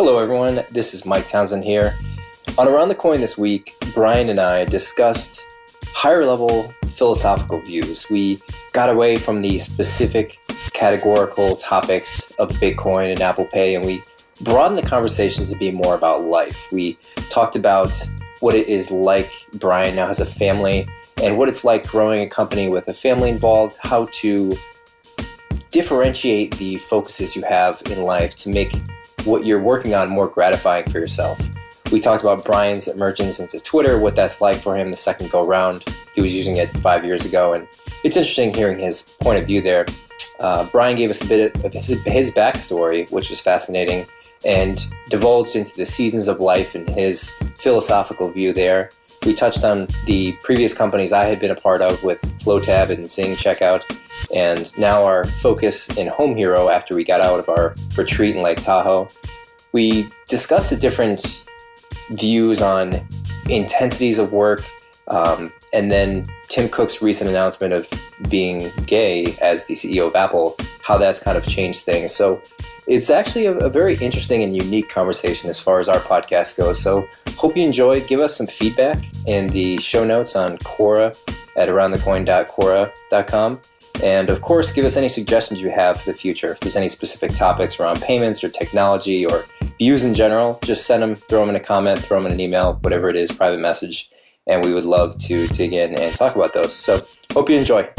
Hello, everyone. This is Mike Townsend here. On Around the Coin this week, Brian and I discussed higher-level philosophical views. We got away from the specific categorical topics of Bitcoin and Apple Pay, and we broadened the conversation to be more about life. We talked about what it is like Brian now has a family and what it's like growing a company with a family involved, how to differentiate the focuses you have in life to make what you're working on more gratifying for yourself. We talked about Brian's emergence into Twitter, what that's like for him the second go round. He was using it 5 years ago, and it's interesting hearing his point of view there. Brian gave us a bit of his backstory, which was fascinating, and divulged into the seasons of life and his philosophical view there. We touched on the previous companies I had been a part of with Flowtab and ZingCheckout, and now our focus in HomeHero after we got out of our retreat in Lake Tahoe. We discussed the different views on intensities of work, and then Tim Cook's recent announcement of being gay as the CEO of Apple, how that's kind of changed things. So it's actually a very interesting and unique conversation as far as our podcast goes. So hope you enjoyed. Give us some feedback in the show notes on Quora at aroundthecoin.quora.com. And of course, give us any suggestions you have for the future. If there's any specific topics around payments or technology or views in general, just send them, throw them in a comment, throw them in an email, whatever it is, private message. And we would love to dig in and talk about those. So hope you enjoy.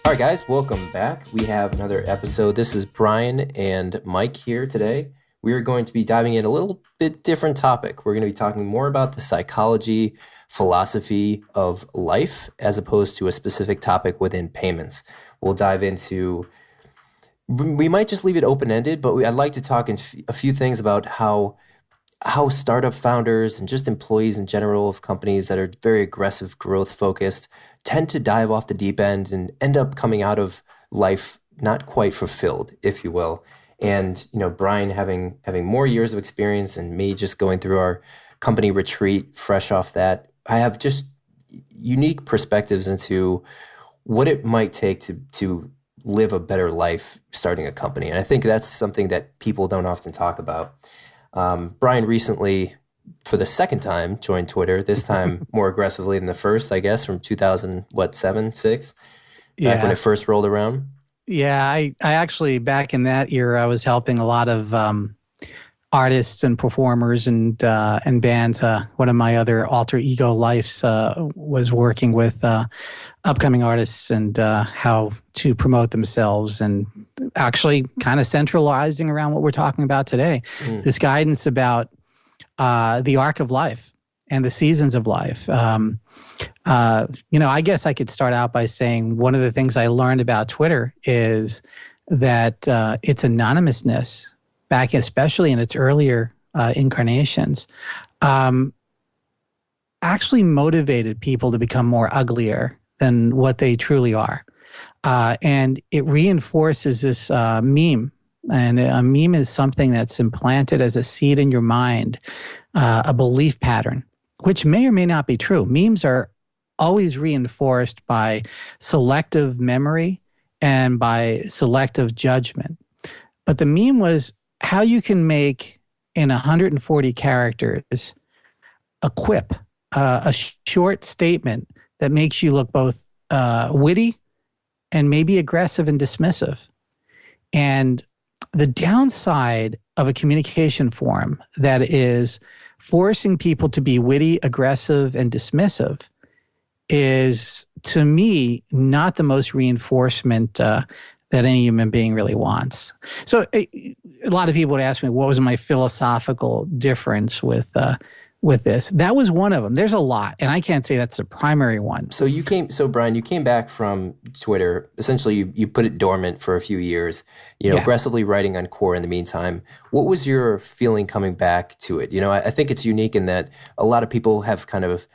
All right, guys, welcome back. We have another episode. This is Brian and Mike here today. We are going to be diving in a little bit different topic. We're going to be talking more about the psychology, philosophy of life, as opposed to a specific topic within payments. We'll dive into, we might just leave it open-ended, but I'd like to talk in a few things about how startup founders and just employees in general of companies that are very aggressive, growth-focused, tend to dive off the deep end and end up coming out of life not quite fulfilled, if you will. And, Brian having more years of experience and me just going through our company retreat fresh off that, I have just unique perspectives into what it might take to live a better life starting a company. And I think that's something that people don't often talk about. Brian recently, for the second time, joined Twitter, this time more aggressively than the first, I guess, from 2007, 6, back when it first rolled around. Yeah, I actually, back in that era, I was helping a lot of artists and performers and bands. One of my other alter ego lives was working with upcoming artists and how to promote themselves, and actually kind of centralizing around what we're talking about today. This guidance about the arc of life and the seasons of life. I guess I could start out by saying one of the things I learned about Twitter is that its anonymousness, back especially in its earlier incarnations, actually motivated people to become more uglier than what they truly are. And it reinforces this meme. And a meme is something that's implanted as a seed in your mind, a belief pattern, which may or may not be true. Memes are always reinforced by selective memory and by selective judgment. But the meme was how you can make, in 140 characters, a quip, a short statement that makes you look both witty and maybe aggressive and dismissive. And the downside of a communication form that is forcing people to be witty, aggressive, and dismissive is, to me, not the most reinforcement that any human being really wants. So a lot of people would ask me, what was my philosophical difference with this? That was one of them. There's a lot, and I can't say that's the primary one. So Brian, you came back from Twitter. Essentially, you put it dormant for a few years, aggressively writing on Quora in the meantime. What was your feeling coming back to it? I think it's unique in that a lot of people have kind of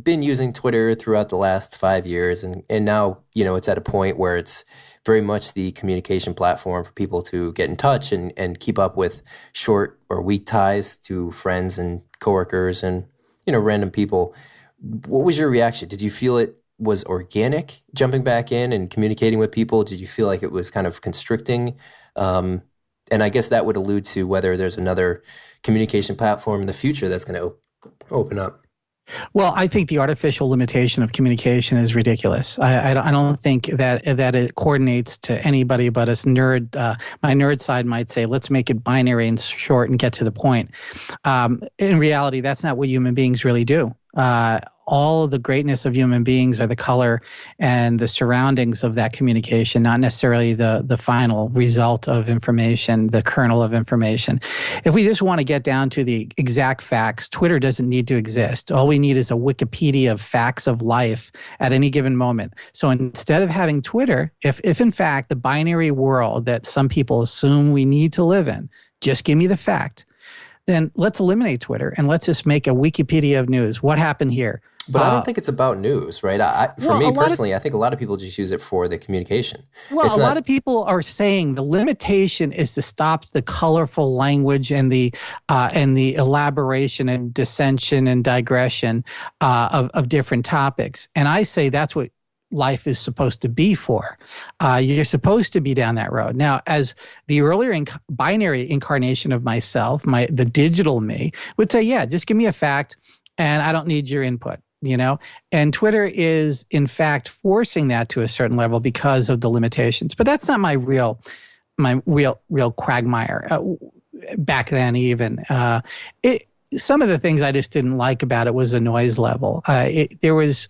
been using Twitter throughout the last 5 years, and now, it's at a point where it's very much the communication platform for people to get in touch and keep up with short or weak ties to friends and coworkers and, random people. What was your reaction? Did you feel it was organic jumping back in and communicating with people? Did you feel like it was kind of constricting? And I guess that would allude to whether there's another communication platform in the future that's going to open up. Well, I think the artificial limitation of communication is ridiculous. I don't think that it coordinates to anybody but us nerd. My nerd side might say, let's make it binary and short and get to the point. In reality, that's not what human beings really do. All of the greatness of human beings are the color and the surroundings of that communication, not necessarily the final result of information, the kernel of information. If we just want to get down to the exact facts, Twitter doesn't need to exist. All we need is a Wikipedia of facts of life at any given moment. So instead of having Twitter, if in fact the binary world that some people assume we need to live in, just give me the fact, then let's eliminate Twitter and let's just make a Wikipedia of news. What happened here? But I don't think it's about news, right? For me personally, I think a lot of people just use it for the communication. Well, a lot of people are saying the limitation is to stop the colorful language and the elaboration and dissension and digression of different topics. And I say that's what life is supposed to be for. You're supposed to be down that road. Now, as the earlier binary incarnation of myself, the digital me would say, yeah, just give me a fact and I don't need your input. And Twitter is in fact forcing that to a certain level because of the limitations. But that's not my real quagmire back then even. Some of the things I just didn't like about it was the noise level. There was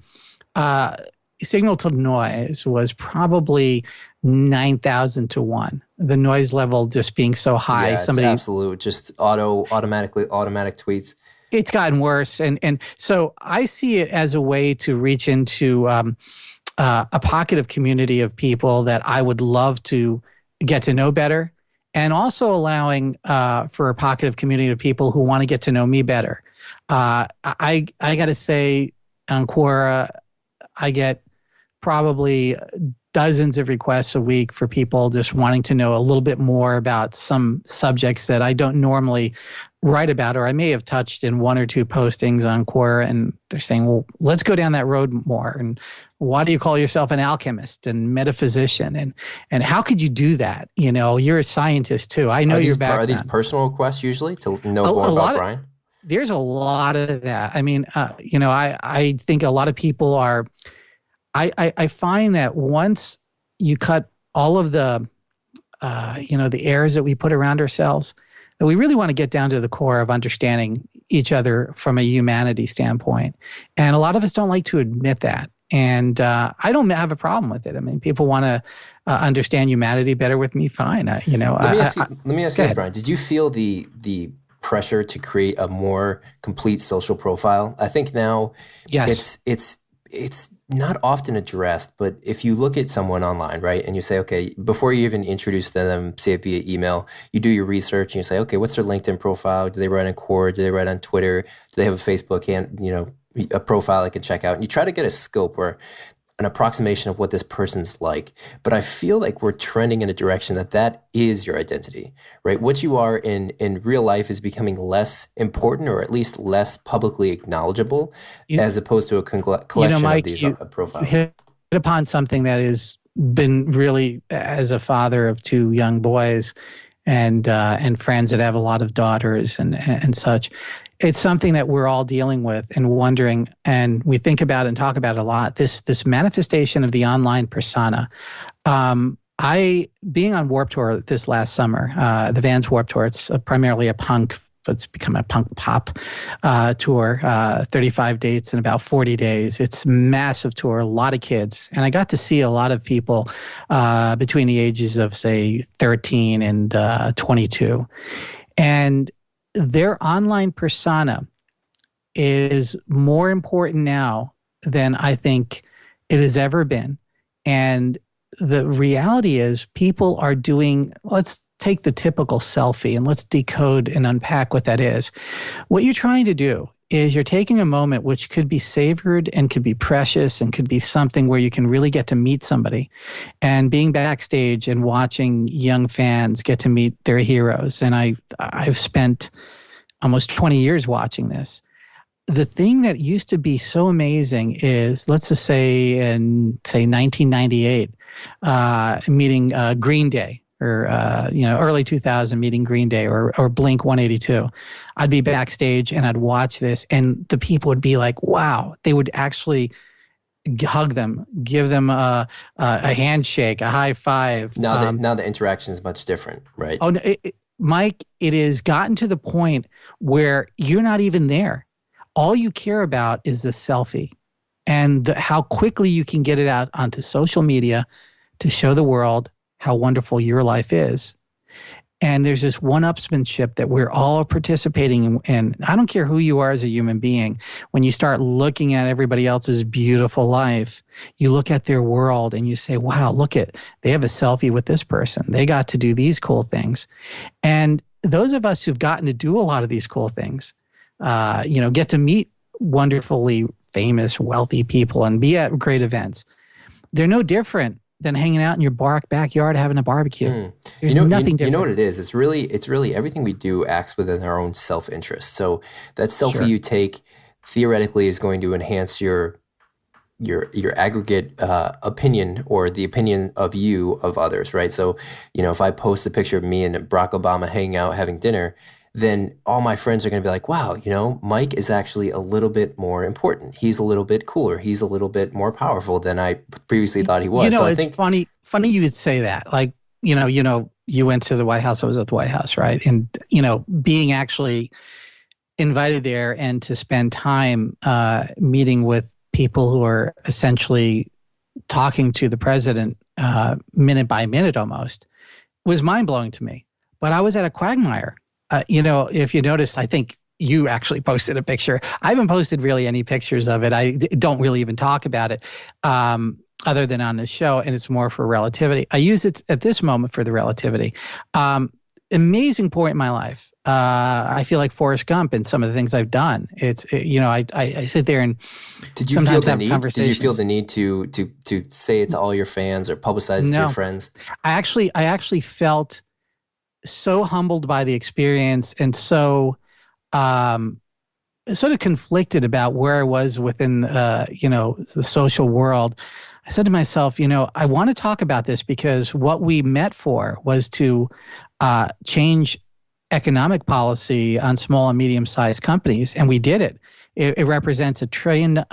signal to noise was probably 9,000 to 1. The noise level just being so high. Yeah, it's absolute, just automatic tweets. It's gotten worse. And so I see it as a way to reach into a pocket of community of people that I would love to get to know better, and also allowing for a pocket of community of people who want to get to know me better. I got to say, on Quora, I get probably dozens of requests a week for people just wanting to know a little bit more about some subjects that I don't normally write about, or I may have touched in one or two postings on Quora, and they're saying, well, let's go down that road more. And why do you call yourself an alchemist and metaphysician? And how could you do that? You're a scientist too. I know your background. Are these personal requests usually to know more about Brian? There's a lot of that. I mean, I think a lot of people are, I find that once you cut all of the airs that we put around ourselves, that we really want to get down to the core of understanding each other from a humanity standpoint. And a lot of us don't like to admit that. And I don't have a problem with it. I mean, people want to understand humanity better with me, fine. Let me ask you this, Brian. Did you feel the pressure to create a more complete social profile? I think now it's not often addressed, but if you look at someone online, right, and you say, okay, before you even introduce them, say it via email, you do your research and you say, okay, what's their LinkedIn profile? Do they write on Quora? Do they write on Twitter? Do they have a Facebook a profile I can check out? And you try to get a scope or an approximation of what this person's like. But I feel like we're trending in a direction that is your identity, right? What you are in real life is becoming less important, or at least less publicly acknowledgeable, as opposed to a collection Mike, of these profiles. You hit upon something that has been really, as a father of two young boys and friends that have a lot of daughters and such, it's something that we're all dealing with and wondering, and we think about and talk about a lot, this manifestation of the online persona. Being on Warped Tour this last summer, the Vans Warped Tour, it's primarily a punk, but it's become a punk pop tour, 35 dates in about 40 days. It's a massive tour, a lot of kids. And I got to see a lot of people between the ages of, say, 13 and 22. And their online persona is more important now than I think it has ever been. And the reality is people are doing, let's take the typical selfie and let's decode and unpack what that is. What you're trying to do is you're taking a moment which could be savored and could be precious and could be something where you can really get to meet somebody, and being backstage and watching young fans get to meet their heroes. And I've spent almost 20 years watching this. the thing that used to be so amazing is, let's just say in 1998, meeting Green Day, or early 2000 meeting Green Day, or Blink 182. I'd be backstage and I'd watch this, and the people would be like, wow. They would actually hug them, give them a handshake, a high five. Now the interaction is much different, right? Oh, Mike, it has gotten to the point where you're not even there. All you care about is the selfie and how quickly you can get it out onto social media to show the world how wonderful your life is. And there's this one-upsmanship that we're all participating in. I don't care who you are as a human being. When you start looking at everybody else's beautiful life, you look at their world and you say, wow, they have a selfie with this person. They got to do these cool things. And those of us who've gotten to do a lot of these cool things, get to meet wonderfully famous, wealthy people and be at great events. They're no different than hanging out in your backyard having a barbecue. There's nothing different. You know what it is? It's really everything we do acts within our own self-interest. So that selfie you take theoretically is going to enhance your aggregate opinion, or the opinion of you of others, right? So, if I post a picture of me and Barack Obama hanging out having dinner, then all my friends are going to be like, wow, Mike is actually a little bit more important. He's a little bit cooler. He's a little bit more powerful than I previously thought he was. So it's funny you would say that. Like, you went to the White House. I was at the White House, right? And, being actually invited there and to spend time meeting with people who are essentially talking to the president minute by minute almost was mind-blowing to me. But I was at a quagmire. If you noticed, I think you actually posted a picture. I haven't posted really any pictures of it. I don't really even talk about it other than on this show, and it's more for relativity. I use it at this moment for the relativity. Amazing point in my life. I feel like Forrest Gump in some of the things I've done. I sit there and sometimes have conversations. Did you feel the need to say it to all your fans or publicize it to your friends? I actually felt so humbled by the experience and so sort of conflicted about where I was within the social world. I said to myself, I want to talk about this because what we met for was to change economic policy on small and medium-sized companies, and we did it. It represents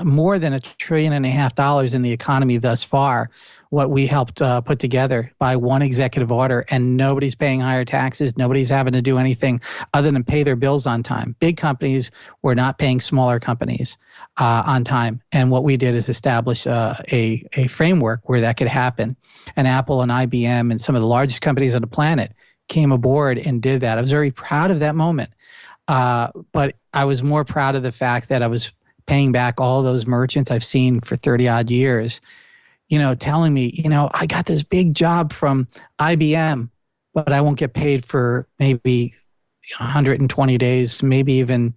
more than $1.5 trillion in the economy thus far, what we helped put together by one executive order, and nobody's paying higher taxes. Nobody's having to do anything other than pay their bills on time. Big companies were not paying smaller companies on time. And what we did is establish a framework where that could happen. And Apple and IBM and some of the largest companies on the planet came aboard and did that. I was very proud of that moment. But I was more proud of the fact that I was paying back all those merchants I've seen for 30 odd years, telling me, I got this big job from IBM, but I won't get paid for maybe 120 days, maybe even,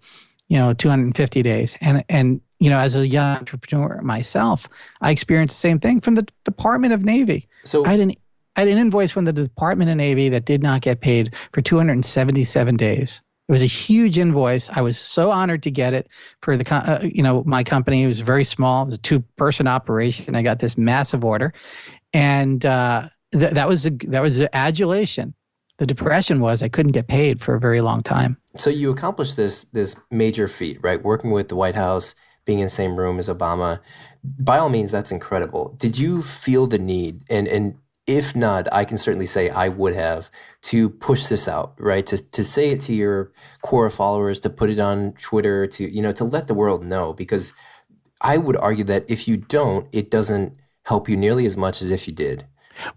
250 days. And as a young entrepreneur myself, I experienced the same thing from the Department of Navy. So I had an invoice from the Department of Navy that did not get paid for 277 days. It was a huge invoice. I was so honored to get it for my company. It was very small. It was a 2-person operation. I got this massive order, and that was the adulation. The depression was I couldn't get paid for a very long time. So you accomplished this major feat, right? Working with the White House, being in the same room as Obama. By all means, that's incredible. Did you feel the need, and if not, I can certainly say I would have, to push this out, right? To say it to your core followers, to put it on Twitter, to let the world know, because I would argue that if you don't, it doesn't help you nearly as much as if you did.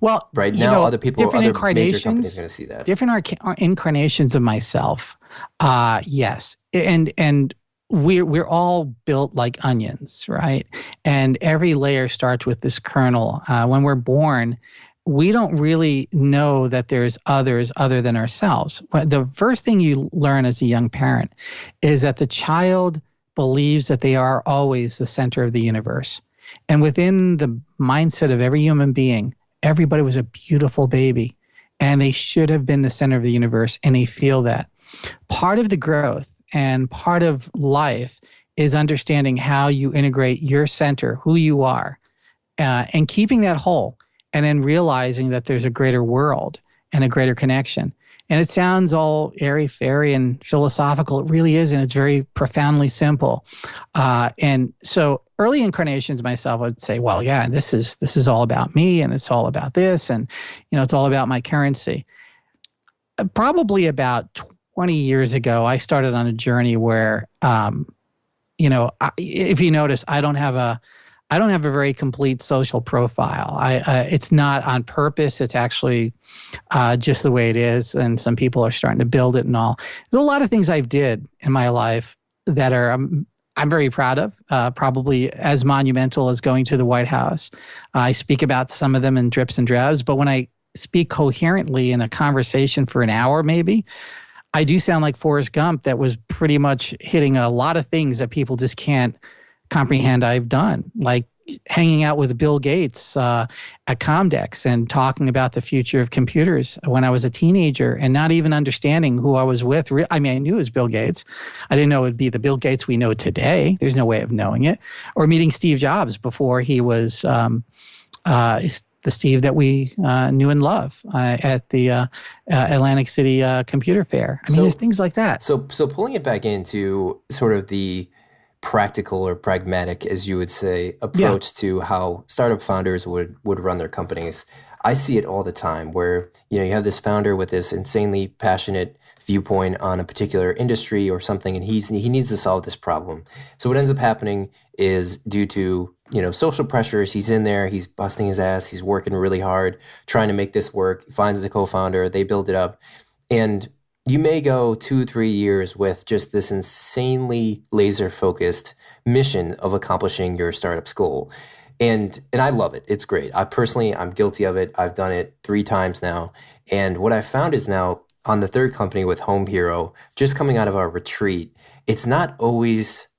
Well, right now, other people, other major companies are going to see that. Different incarnations of myself, yes, and we're all built like onions, right? And every layer starts with this kernel. When we're born, we don't really know that there's others other than ourselves. The first thing you learn as a young parent is that the child believes that they are always the center of the universe. And within the mindset of every human being, everybody was a beautiful baby, and they should have been the center of the universe, and they feel that. Part of the growth and part of life is understanding how you integrate your center, who you are, and keeping that whole, and then realizing that there's a greater world and a greater connection. And it sounds all airy-fairy and philosophical. It really isn't. It's very profoundly simple. And so early incarnations myself would say, well, yeah, this is all about me, and it's all about this, and it's all about my currency. Probably about 20 years ago, I started on a journey where, if you notice, I don't have a very complete social profile. It's not on purpose. It's actually just the way it is. And some people are starting to build it and all. There's a lot of things I've did in my life that are I'm very proud of, probably as monumental as going to the White House. I speak about some of them in drips and drabs, but when I speak coherently in a conversation for an hour maybe, I do sound like Forrest Gump that was pretty much hitting a lot of things that people just can't comprehend I've done, like hanging out with Bill Gates at Comdex and talking about the future of computers when I was a teenager and not even understanding who I was with. I mean, I knew it was Bill Gates. I didn't know it would be the Bill Gates we know today. There's no way of knowing it. Or meeting Steve Jobs before he was the Steve that we knew and love at the Atlantic City Computer Fair. I mean, there's things like that. So pulling it back into sort of the practical or pragmatic, as you would say, approach to how startup founders would run their companies. I see it all the time where, you have this founder with this insanely passionate viewpoint on a particular industry or something, and he needs to solve this problem. So what ends up happening is due to, social pressures, he's in there, he's busting his ass, he's working really hard, trying to make this work, he finds a co-founder, they build it up. And you may go 2-3 years with just this insanely laser-focused mission of accomplishing your startup's goal. And I love it. It's great. I'm guilty of it. I've done it 3 times now. And what I found is now on the third company with HomeHero, just coming out of our retreat, it's not always,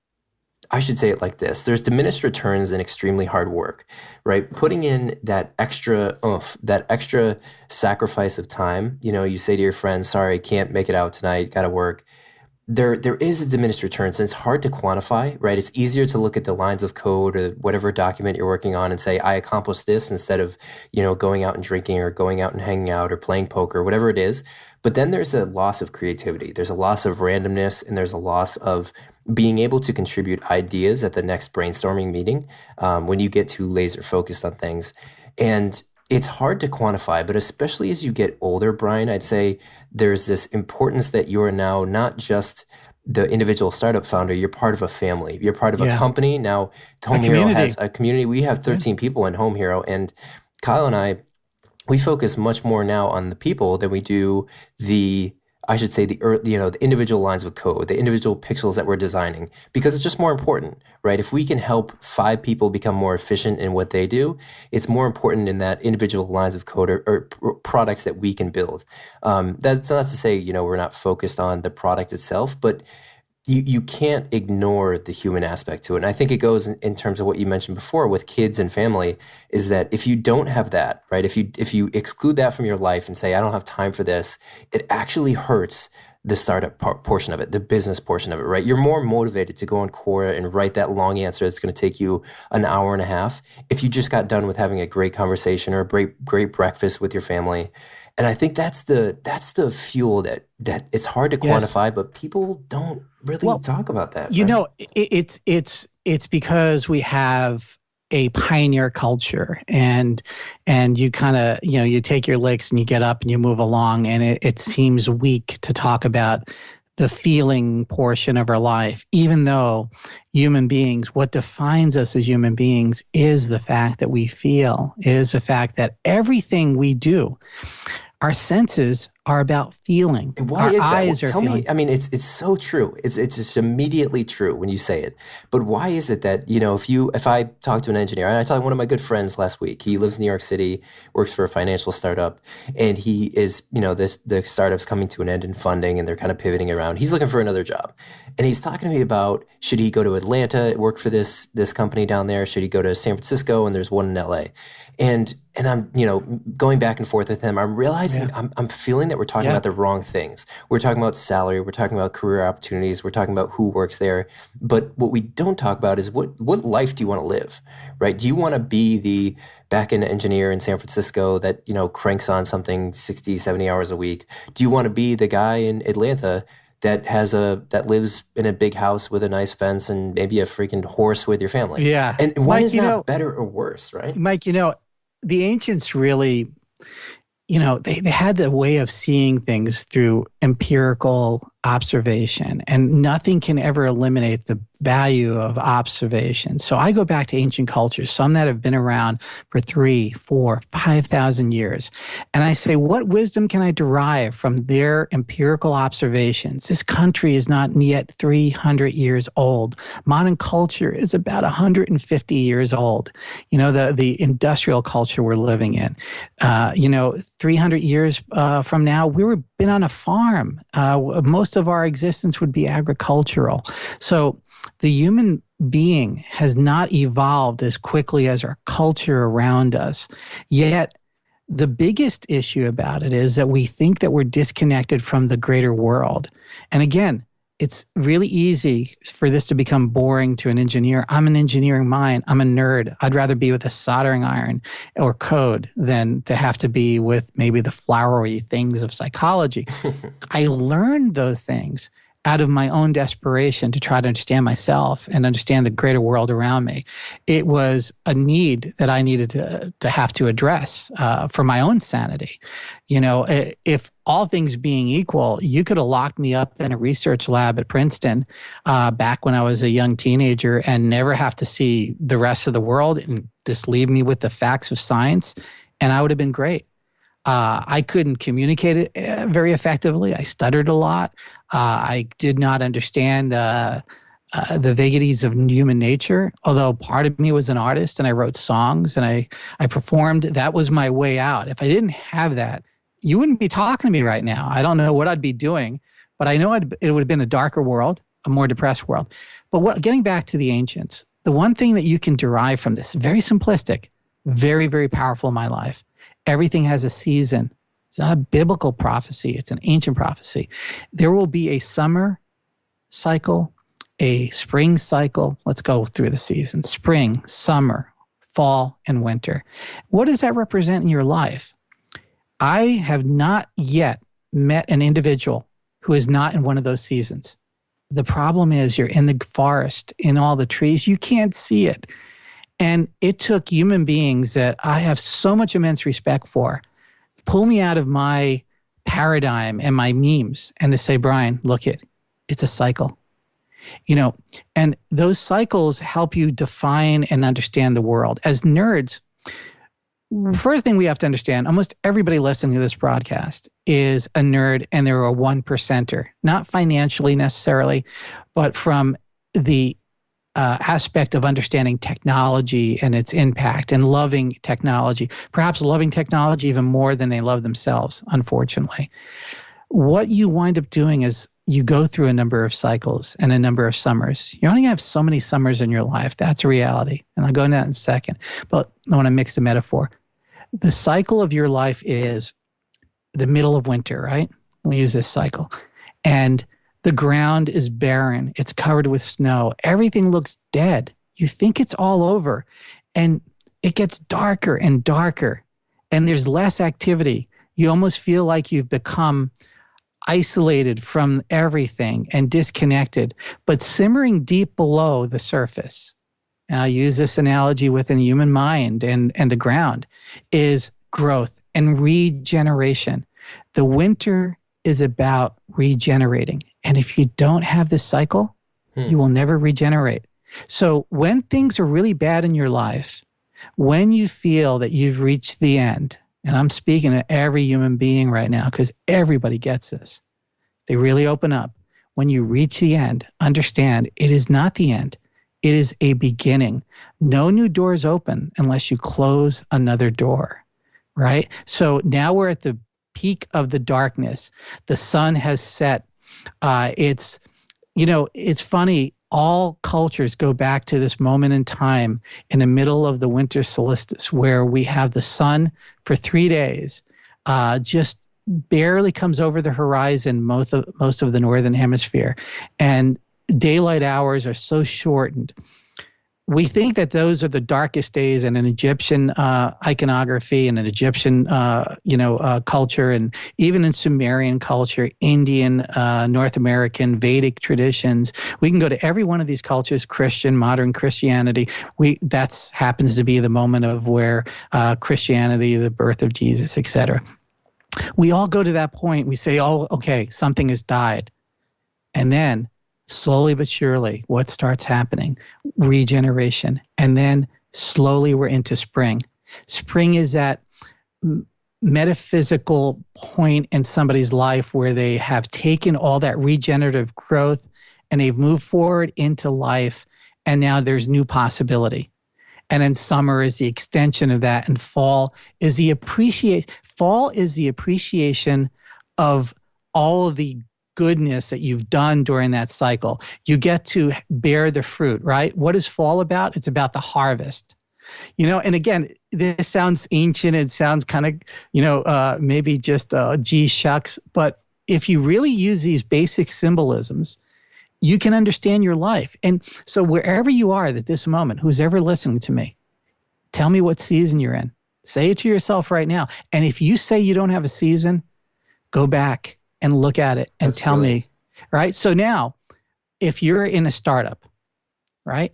I should say it like this. There's diminished returns in extremely hard work, right? Putting in that extra oomph, that extra sacrifice of time. You say to your friends, sorry, I can't make it out tonight, got to work. There is a diminished returns, and it's hard to quantify, right? It's easier to look at the lines of code or whatever document you're working on and say, I accomplished this instead of, going out and drinking or going out and hanging out or playing poker, whatever it is. But then there's a loss of creativity. There's a loss of randomness, and there's a loss of being able to contribute ideas at the next brainstorming meeting when you get too laser focused on things. And it's hard to quantify, but especially as you get older, Brian, I'd say there's this importance that you're now not just the individual startup founder, you're part of a family. You're part of a company. Now, HomeHero has a community. We have 13 people in HomeHero, and Kyle and I, we focus much more now on the people than we do the individual lines of code, the individual pixels that we're designing, because it's just more important, right? If we can help 5 people become more efficient in what they do, it's more important in that individual lines of code or products that we can build. That's not to say, we're not focused on the product itself, but you can't ignore the human aspect to it. And I think it goes in terms of what you mentioned before with kids and family, is that if you don't have that, right, if you exclude that from your life and say, I don't have time for this, it actually hurts the startup portion of it, the business portion of it, right? You're more motivated to go on Quora and write that long answer that's going to take you an hour and a half if you just got done with having a great conversation or a great breakfast with your family. And I think that's the fuel that it's hard to quantify, but people don't really talk about that. It's because we have a pioneer culture, and you kind of, you take your licks and you get up and you move along, and it seems weak to talk about the feeling portion of our life, even though human beings, what defines us as human beings is the fact that we feel, is the fact that everything we do, our senses are about feeling. And why is that? Tell me. I mean, it's so true. It's just immediately true when you say it. But why is it that, if I talk to an engineer, and I talked to one of my good friends last week, he lives in New York City, works for a financial startup, and he is, the startup's coming to an end in funding, and they're kind of pivoting around. He's looking for another job. And he's talking to me about, should he go to Atlanta, work for this company down there? Should he go to San Francisco? And there's one in LA. And I'm, going back and forth with him. I'm realizing I'm feeling that we're talking about the wrong things. We're talking about salary, we're talking about career opportunities, we're talking about who works there. But what we don't talk about is what life do you want to live, right? Do you want to be the back-end engineer in San Francisco that, cranks on something 60, 70 hours a week? Do you want to be the guy in Atlanta that lives in a big house with a nice fence and maybe a freaking horse with your family? Yeah. And one Mike, is not better or worse, right? Mike, the ancients really, they had the way of seeing things through empirical observation, and nothing can ever eliminate the value of observation. So I go back to ancient cultures, some that have been around for 3, 4, 5,000 years. And I say, what wisdom can I derive from their empirical observations? This country is not yet 300 years old. Modern culture is about 150 years old. The industrial culture we're living in. 300 years from now, been on a farm. Most of our existence would be agricultural. So the human being has not evolved as quickly as our culture around us. Yet the biggest issue about it is that we think that we're disconnected from the greater world. And again, it's really easy for this to become boring to an engineer. I'm an engineering mind. I'm a nerd. I'd rather be with a soldering iron or code than to have to be with maybe the flowery things of psychology. I learned those things out of my own desperation to try to understand myself and understand the greater world around me. It was a need that I needed to have to address for my own sanity. If all things being equal, you could have locked me up in a research lab at Princeton back when I was a young teenager and never have to see the rest of the world and just leave me with the facts of science, and I would have been great. I couldn't communicate it very effectively. I stuttered a lot. I did not understand the vagaries of human nature, although part of me was an artist and I wrote songs and I performed. That was my way out. If I didn't have that, you wouldn't be talking to me right now. I don't know what I'd be doing, but I know it would have been a darker world, a more depressed world. But getting back to the ancients, the one thing that you can derive from this, very simplistic, very, very powerful in my life, everything has a season. It's not a biblical prophecy. It's an ancient prophecy. There will be a summer cycle, a spring cycle. Let's go through the seasons: spring, summer, fall, and winter. What does that represent in your life? I have not yet met an individual who is not in one of those seasons. The problem is you're in the forest, in all the trees. You can't see it. And it took human beings that I have so much immense respect for pull me out of my paradigm and my memes and to say, Brian, look, it's a cycle. And those cycles help you define and understand the world. As nerds, first thing we have to understand, almost everybody listening to this broadcast is a nerd, and they're a 1%er, not financially necessarily, but from the aspect of understanding technology and its impact and loving technology, perhaps loving technology even more than they love themselves, unfortunately. What you wind up doing is you go through a number of cycles and a number of summers. You only have so many summers in your life. That's a reality. And I'll go into that in a second. But I want to mix the metaphor. The cycle of your life is the middle of winter, right? We use this cycle. And the ground is barren. It's covered with snow. Everything looks dead. You think it's all over. And it gets darker and darker. And there's less activity. You almost feel like you've become isolated from everything and disconnected. But simmering deep below the surface, and I use this analogy within the human mind and the ground, is growth and regeneration. The winter is about regenerating. And if you don't have this cycle, you will never regenerate. So when things are really bad in your life, when you feel that you've reached the end, and I'm speaking to every human being right now because everybody gets this, they really open up. When you reach the end, understand it is not the end. It is a beginning. No new doors open unless you close another door, right? So now we're at the peak of the darkness. The sun has set. It's funny. All cultures go back to this moment in time in the middle of the winter solstice where we have the sun for 3 days, just barely comes over the horizon most of the northern hemisphere, and daylight hours are so shortened. We think that those are the darkest days in an Egyptian iconography and an Egyptian, culture, and even in Sumerian culture, Indian, North American, Vedic traditions. We can go to every one of these cultures, Christian, modern Christianity. That's happens to be the moment of where Christianity, the birth of Jesus, etc. We all go to that point. We say, oh, okay, something has died. And then slowly but surely, what starts happening? Regeneration. And then slowly we're into spring. Spring is that metaphysical point in somebody's life where they have taken all that regenerative growth and they've moved forward into life. And now there's new possibility. And then summer is the extension of that. And fall is the appreciation of all of the goodness that you've done during that cycle. You get to bear the fruit, right? What is fall about? It's about the harvest. And again, this sounds ancient. It sounds kind of, maybe just gee shucks. But if you really use these basic symbolisms, you can understand your life. And so wherever you are at this moment, who's ever listening to me, tell me what season you're in. Say it to yourself right now. And if you say you don't have a season, go back and look at it and tell me, right? So now, if you're in a startup, right,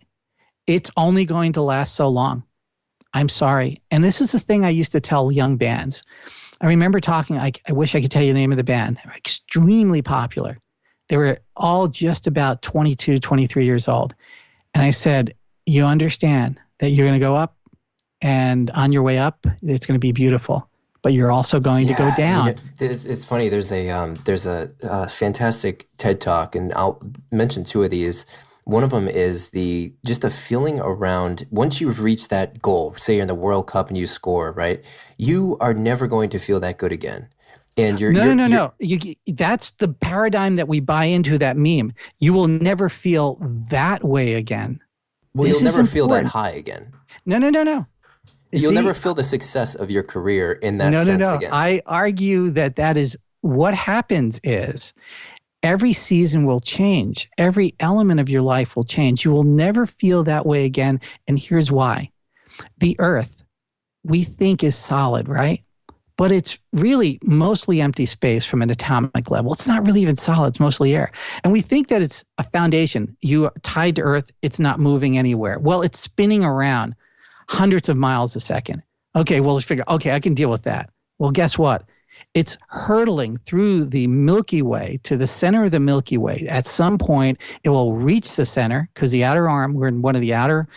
it's only going to last so long. I'm sorry. And this is the thing I used to tell young bands. I remember talking, I wish I could tell you the name of the band. They were extremely popular. They were all just about 22, 23 years old. And I said, you understand that you're going to go up, and on your way up, it's going to be beautiful. But you're also going to go down. It's funny. There's a fantastic TED Talk, and I'll mention two of these. One of them is just a feeling around once you've reached that goal. Say you're in the World Cup and you score, right? You are never going to feel that good again. And No. That's the paradigm that we buy into. That meme. You will never feel that way again. Well, you'll never feel that high again. No. You'll never feel the success of your career in that sense again. I argue that is what happens is every season will change. Every element of your life will change. You will never feel that way again. And here's why. The earth, we think is solid, right? But it's really mostly empty space from an atomic level. It's not really even solid. It's mostly air. And we think that it's a foundation. You are tied to earth. It's not moving anywhere. Well, it's spinning around hundreds of miles a second. Okay, well, let's figure, okay, I can deal with that. Well, guess what? It's hurtling through the Milky Way to the center of the Milky Way. At some point, it will reach the center because the outer arm, we're in one of the outer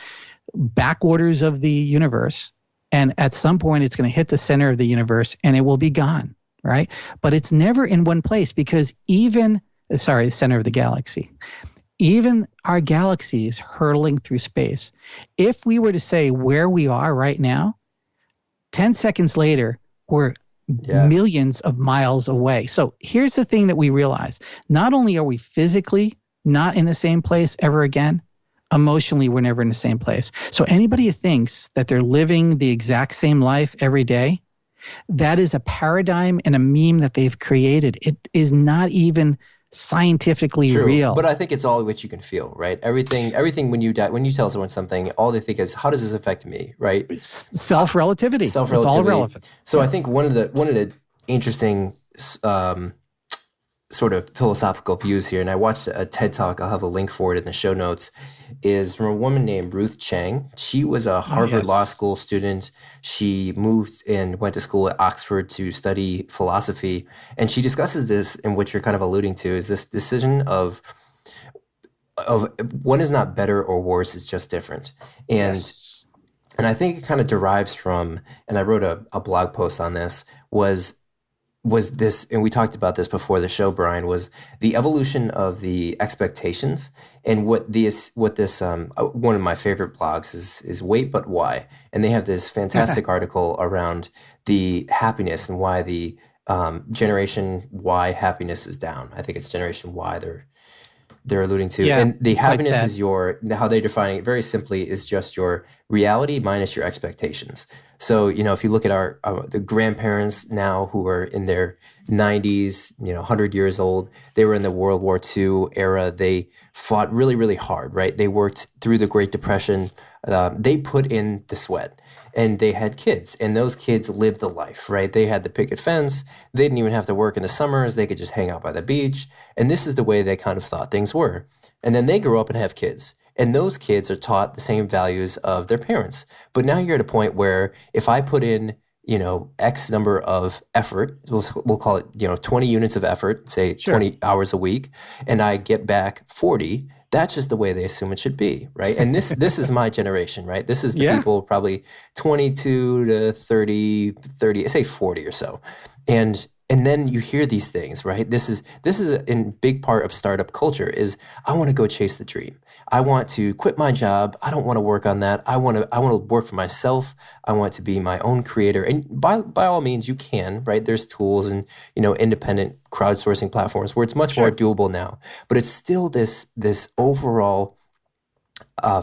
backwaters of the universe. And at some point, it's going to hit the center of the universe and it will be gone, right? But it's never in one place because the center of the galaxy. Even our galaxy is hurtling through space. If we were to say where we are right now, 10 seconds later, we're millions of miles away. So here's the thing that we realize. Not only are we physically not in the same place ever again, emotionally, we're never in the same place. So anybody who thinks that they're living the exact same life every day, that is a paradigm and a meme that they've created. It is not even scientifically real. But I think it's all what you can feel, right? Everything when you tell someone something, all they think is, how does this affect me, right? Self-relativity. It's all relevant. So I think one of the interesting sort of philosophical views here, and I watched a TED Talk, I'll have a link for it in the show notes, is from a woman named Ruth Chang. She was a Harvard Law School student. She moved and went to school at Oxford to study philosophy. And she discusses this, in which you're kind of alluding to, is this decision of one is not better or worse, it's just different. And I think it kind of derives from, and I wrote a blog post on this, was this, and we talked about this before the show, Brian, was the evolution of the expectations. And what this one of my favorite blogs is Wait But Why, and they have this fantastic article around the happiness and why the Generation Y happiness is down. I think it's Generation Y they're alluding to. And the happiness is how they define it very simply is just your reality minus your expectations. So, if you look at the grandparents now who are in their 90s, 100 years old. They were in the World War II era. They fought really, really hard, right? They worked through the Great Depression. They put in the sweat, and they had kids, and those kids lived the life, right? They had the picket fence. They didn't even have to work in the summers. They could just hang out by the beach. And this is the way they kind of thought things were. And then they grow up and have kids. And those kids are taught the same values of their parents. But now you're at a point where if I put in, X number of effort, we'll call it, 20 units of effort, say 20 hours a week, and I get back 40, that's just the way they assume it should be, right? And this is my generation, right? This is the people probably 22 to 30, say 40 or so. And then you hear these things, right? This is a big part of startup culture is I want to go chase the dream. I want to quit my job. I don't want to work on that. I want to work for myself. I want to be my own creator. And by all means, you can, right? There's tools and, independent crowdsourcing platforms where it's much more doable now. But it's still this overall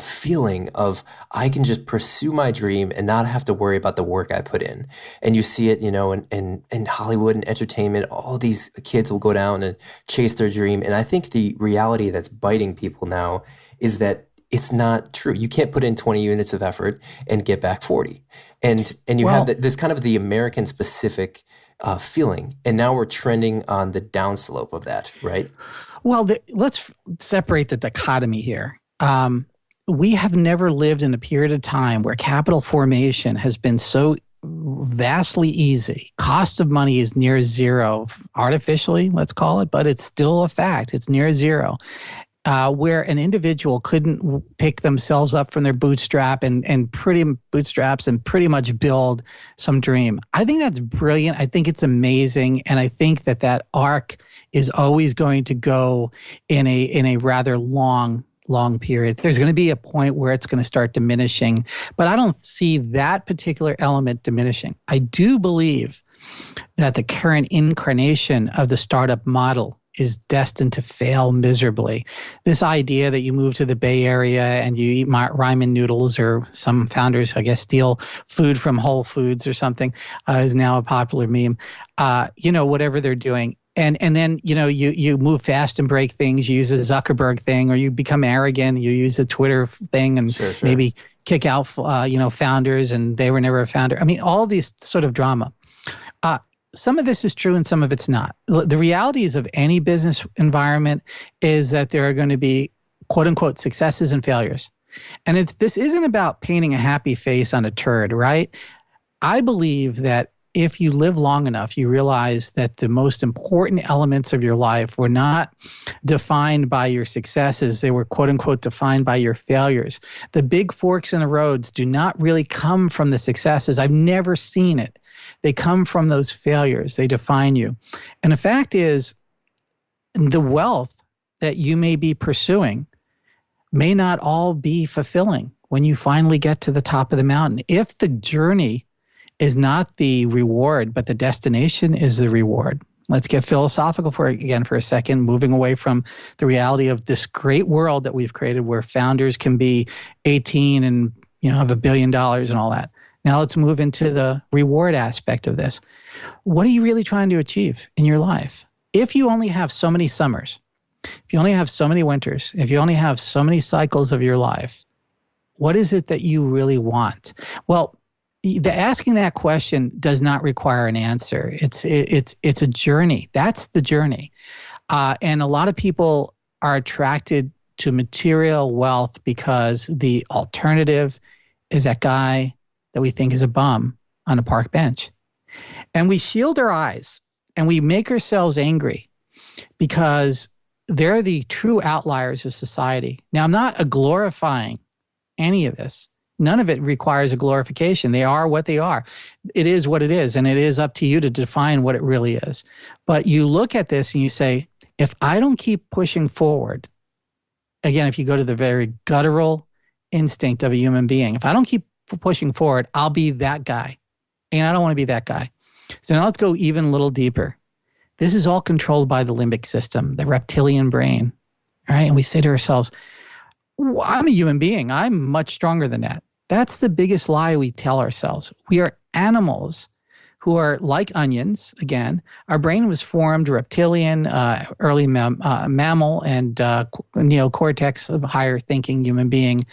feeling of I can just pursue my dream and not have to worry about the work I put in. And you see it, in Hollywood and entertainment, all these kids will go down and chase their dream. And I think the reality that's biting people now is that it's not true. You can't put in 20 units of effort and get back 40. And you have this kind of the American specific feeling. And now we're trending on the downslope of that, right? Well, let's separate the dichotomy here. We have never lived in a period of time where capital formation has been so vastly easy. Cost of money is near zero, artificially, let's call it, but it's still a fact. It's near zero. Where an individual couldn't pick themselves up from their bootstraps and pretty much build some dream. I think that's brilliant. I think it's amazing, and I think that arc is always going to go in a rather long period. There's going to be a point where it's going to start diminishing, but I don't see that particular element diminishing. I do believe that the current incarnation of the startup model is destined to fail miserably. This idea that you move to the Bay Area and you eat ramen noodles, or some founders, I guess, steal food from Whole Foods or something, is now a popular meme. Whatever they're doing. And then, you move fast and break things, you use a Zuckerberg thing, or you become arrogant, you use a Twitter thing and maybe kick out, founders, and they were never a founder. I mean, all these sort of drama. Some of this is true and some of it's not. The realities of any business environment is that there are going to be, quote unquote, successes and failures. And this isn't about painting a happy face on a turd, right? I believe that if you live long enough, you realize that the most important elements of your life were not defined by your successes. They were, quote unquote, defined by your failures. The big forks in the roads do not really come from the successes. I've never seen it. They come from those failures. They define you. And the fact is, the wealth that you may be pursuing may not all be fulfilling when you finally get to the top of the mountain. If the journey is not the reward, but the destination is the reward. Let's get philosophical for a second, moving away from the reality of this great world that we've created where founders can be 18 and have $1 billion and all that. Now let's move into the reward aspect of this. What are you really trying to achieve in your life? If you only have so many summers, if you only have so many winters, if you only have so many cycles of your life, what is it that you really want? Well, asking that question does not require an answer. It's a journey. That's the journey. And a lot of people are attracted to material wealth because the alternative is that guy that we think is a bum on a park bench. And we shield our eyes and we make ourselves angry because they're the true outliers of society. Now, I'm not glorifying any of this. None of it requires a glorification. They are what they are. It is what it is, and it is up to you to define what it really is. But you look at this and you say, if I don't keep pushing forward, again, if you go to the very guttural instinct of a human being, if I don't keep pushing forward, I'll be that guy. And I don't want to be that guy. So now let's go even a little deeper. This is all controlled by the limbic system, the reptilian brain, right? And we say to ourselves, I'm a human being. I'm much stronger than that. That's the biggest lie we tell ourselves. We are animals who are like onions. Again, our brain was formed reptilian, early mammal, and neocortex of higher thinking human being,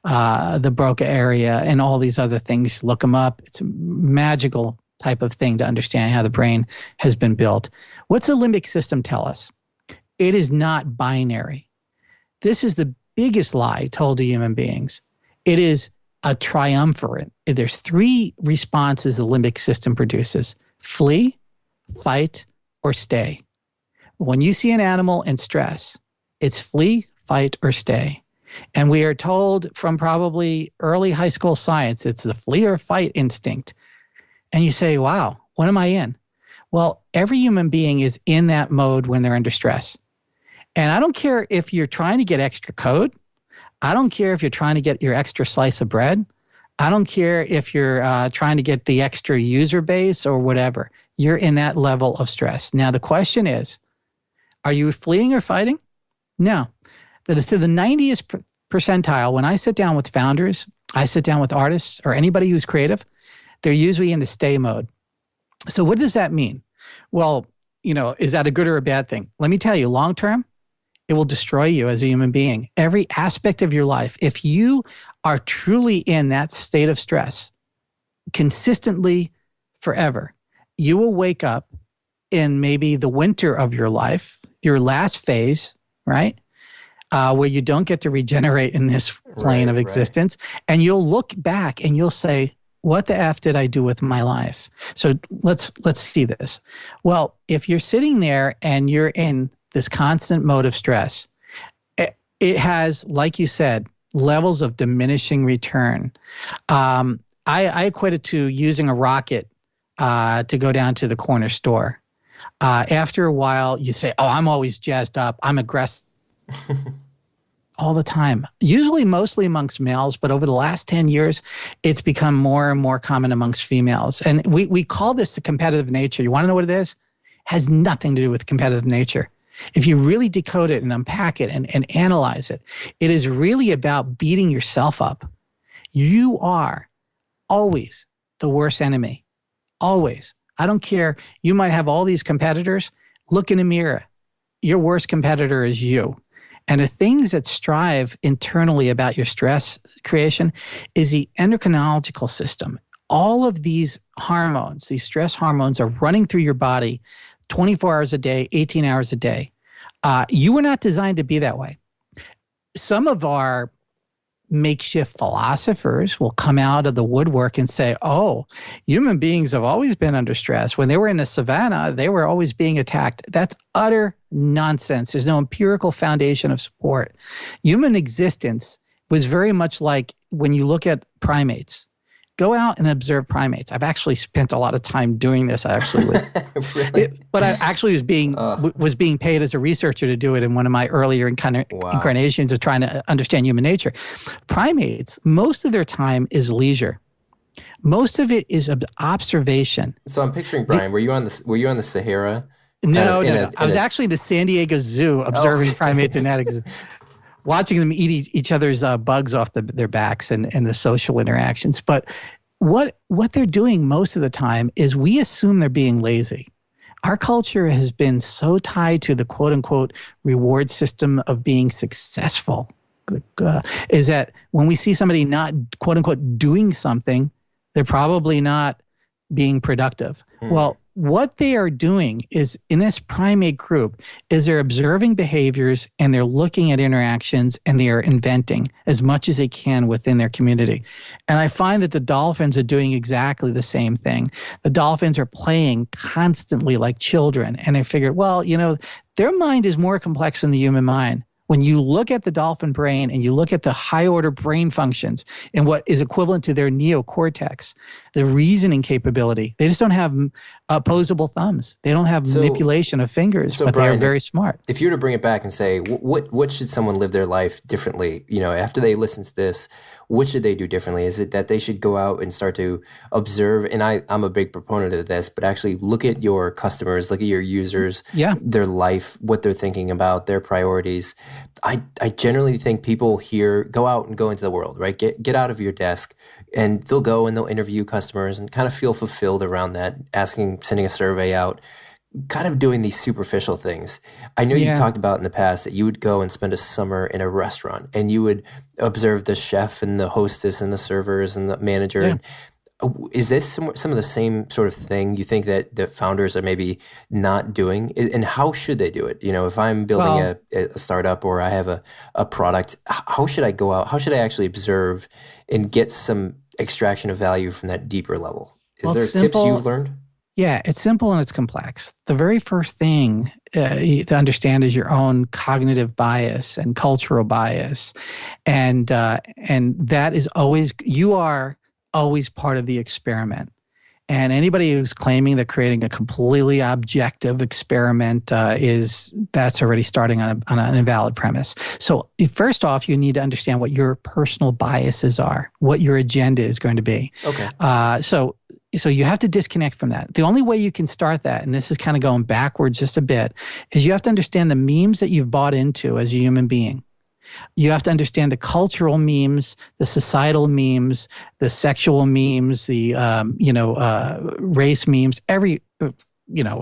the Broca area, and all these other things. Look them up. It's a magical type of thing to understand how the brain has been built. What's the limbic system tell us? It is not binary. This is the biggest lie told to human beings. It is a triumvirate. There's 3 responses the limbic system produces: flee, fight, or stay. When you see an animal in stress, it's flee, fight, or stay. And we are told from probably early high school science, it's the flee or fight instinct. And you say, wow, what am I in? Well, every human being is in that mode when they're under stress. And I don't care if you're trying to get extra code. I don't care if you're trying to get your extra slice of bread. I don't care if you're trying to get the extra user base or whatever. You're in that level of stress. Now, the question is, are you fleeing or fighting? No. That is to the 90th percentile. When I sit down with founders, I sit down with artists or anybody who's creative, they're usually in the stay mode. So what does that mean? Well, is that a good or a bad thing? Let me tell you, long term, it will destroy you as a human being. Every aspect of your life, if you are truly in that state of stress consistently forever, you will wake up in maybe the winter of your life, your last phase, right? Where you don't get to regenerate in this plane of existence. Right. And you'll look back and you'll say, what the F did I do with my life? So let's see this. Well, if you're sitting there and you're in this constant mode of stress, it has, like you said, levels of diminishing return. I equate it to using a rocket to go down to the corner store. After a while, you say, oh, I'm always jazzed up. I'm aggressive. All the time, usually mostly amongst males, but over the last 10 years, it's become more and more common amongst females. And we call this the competitive nature. You want to know what it is? It has nothing to do with competitive nature. If you really decode it and unpack it and analyze it, it is really about beating yourself up. You are always the worst enemy. Always. I don't care. You might have all these competitors. Look in a mirror. Your worst competitor is you. And the things that strive internally about your stress creation is the endocrinological system. All of these hormones, these stress hormones, are running through your body 24 hours a day, 18 hours a day. You were not designed to be that way. Some of our makeshift philosophers will come out of the woodwork and say, oh, human beings have always been under stress. When they were in the savannah, they were always being attacked. That's utter nonsense. There's no empirical foundation of support. Human existence was very much like when you look at primates. Go out and observe primates. I've actually spent a lot of time doing this. I actually was, really? But I actually was being paid as a researcher to do it in one of my earlier incarnations of trying to understand human nature. Primates, most of their time is leisure. Most of it is observation. So I'm picturing, Brian, were you on the Sahara? No. I was actually in the San Diego Zoo observing primates in that watching them eat each other's bugs off their backs and the social interactions. But what they're doing most of the time is we assume they're being lazy. Our culture has been so tied to the quote-unquote reward system of being successful, is that when we see somebody not quote-unquote doing something, they're probably not being productive. Well, what they are doing is, in this primate group, is they're observing behaviors and they're looking at interactions and they are inventing as much as they can within their community. And I find that the dolphins are doing exactly the same thing. The dolphins are playing constantly like children, and I figured, well, their mind is more complex than the human mind. When you look at the dolphin brain and you look at the high order brain functions and what is equivalent to their neocortex, the reasoning capability, they just don't have opposable thumbs. They don't have So- manipulation of fingers, so but Brian, they are very smart. If you were to bring it back and say, what should someone live their life differently? After they listen to this, what should they do differently? Is it that they should go out and start to observe? And I'm a big proponent of this, but actually look at your customers, look at your users, Yeah. their life, what they're thinking about, their priorities. I generally think people here go out and go into the world, right? Get out of your desk, and they'll go and they'll interview customers and kind of feel fulfilled around that, sending a survey out, kind of doing these superficial things. I know you've talked about in the past that you would go and spend a summer in a restaurant and you would observe the chef and the hostess and the servers and the manager. Yeah. Is this some of the same sort of thing you think that the founders are maybe not doing? And how should they do it? If I'm building a startup or I have a product, how should I go out? How should I actually observe and get some extraction of value from that deeper level? Is there tips you've learned? Yeah, it's simple and it's complex. The very first thing to understand is your own cognitive bias and cultural bias, and that is you are always part of the experiment. And anybody who's claiming that creating a completely objective experiment that's already starting on an invalid premise. So first off, you need to understand what your personal biases are, what your agenda is going to be. Okay. So you have to disconnect from that. The only way you can start that, and this is kind of going backwards just a bit, is you have to understand the memes that you've bought into as a human being. You have to understand the cultural memes, the societal memes, the sexual memes, the race memes,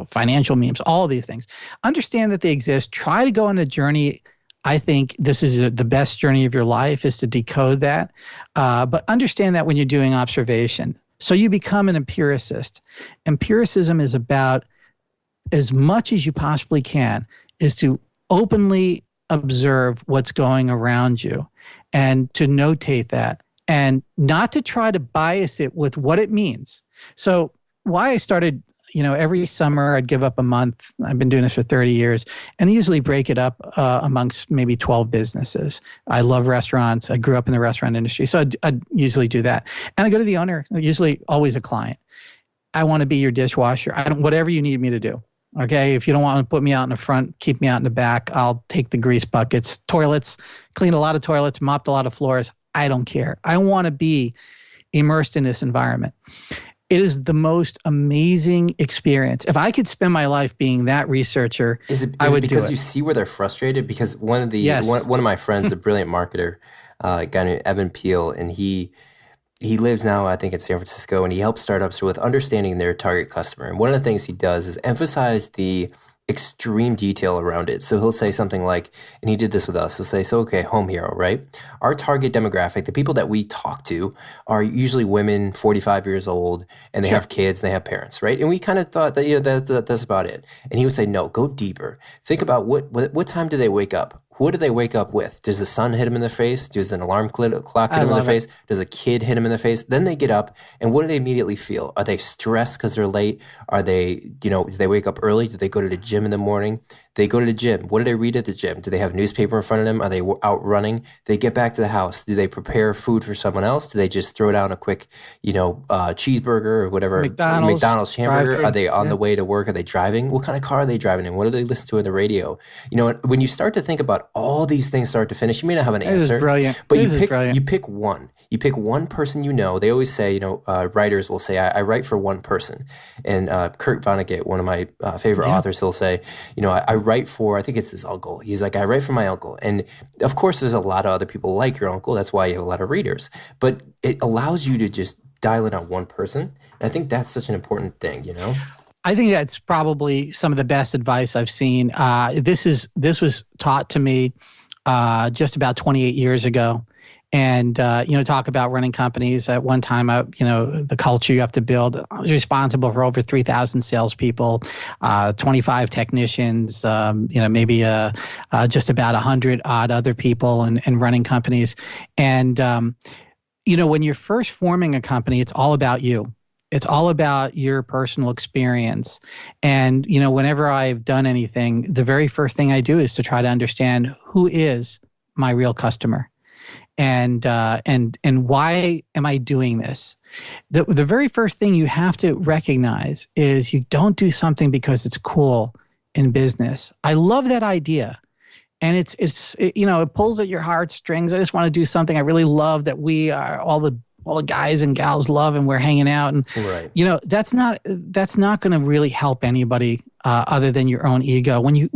financial memes, all of these things. Understand that they exist. Try to go on a journey. I think this is the best journey of your life, is to decode that. But understand that when you're doing observation. So you become an empiricist. Empiricism is about, as much as you possibly can, is to openly observe what's going around you and to notate that, and not to try to bias it with what it means. So why I started, every summer I'd give up a month. I've been doing this for 30 years, and I usually break it up amongst maybe 12 businesses. I love restaurants. I grew up in the restaurant industry. So I'd usually do that. And I go to the owner, usually always a client. I want to be your dishwasher. Whatever you need me to do. Okay, if you don't want to put me out in the front, keep me out in the back. I'll take the grease buckets, toilets, clean a lot of toilets, mopped a lot of floors. I don't care. I want to be immersed in this environment. It is the most amazing experience. If I could spend my life being that researcher, I would do it. Because you see where they're frustrated? Because one of my friends, a brilliant marketer, a guy named Evan Peel, and he lives now, I think, in San Francisco, and he helps startups with understanding their target customer. And one of the things he does is emphasize the extreme detail around it. So he'll say something like, and he did this with us, he'll say, okay, HomeHero, right? Our target demographic, the people that we talk to, are usually women 45 years old, and they have kids and they have parents, right? And we kind of thought that that's about it. And he would say, no, go deeper. Think about what time do they wake up? What do they wake up with? Does the sun hit them in the face? Does an alarm clock hit them in the face? Does a kid hit them in the face? Then they get up, and what do they immediately feel? Are they stressed because they're late? Are they, do they wake up early? Do they go to the gym in the morning? They go to the gym. What do they read at the gym? Do they have newspaper in front of them? Are they out running? They get back to the house. Do they prepare food for someone else? Do they just throw down a quick, cheeseburger or whatever? McDonald's hamburger? Are they on the way to work? Are they driving? What kind of car are they driving in? What do they listen to on the radio? When you start to think about all these things start to finish, you may not have an answer. This is brilliant. But you pick one. You pick one person They always say, writers will say, I write for one person. And Kurt Vonnegut, one of my favorite authors, he'll say, I write for, I think it's his uncle. He's like, I write for my uncle. And of course, there's a lot of other people like your uncle. That's why you have a lot of readers. But it allows you to just dial in on one person. And I think that's such an important thing, I think that's probably some of the best advice I've seen. This was taught to me just about 28 years ago. And, talk about running companies. At one time, the culture you have to build. I was responsible for over 3,000 salespeople, 25 technicians, maybe just about 100 odd other people and running companies. And, when you're first forming a company, it's all about you. It's all about your personal experience. And, whenever I've done anything, the very first thing I do is to try to understand who is my real customer. and why am I doing this? The very first thing you have to recognize is you don't do something because it's cool in business. I love that idea. And it pulls at your heartstrings. I just want to do something I really love that we are all the guys and gals love, and we're hanging out. And Right. that's not going to really help anybody other than your own ego. When you're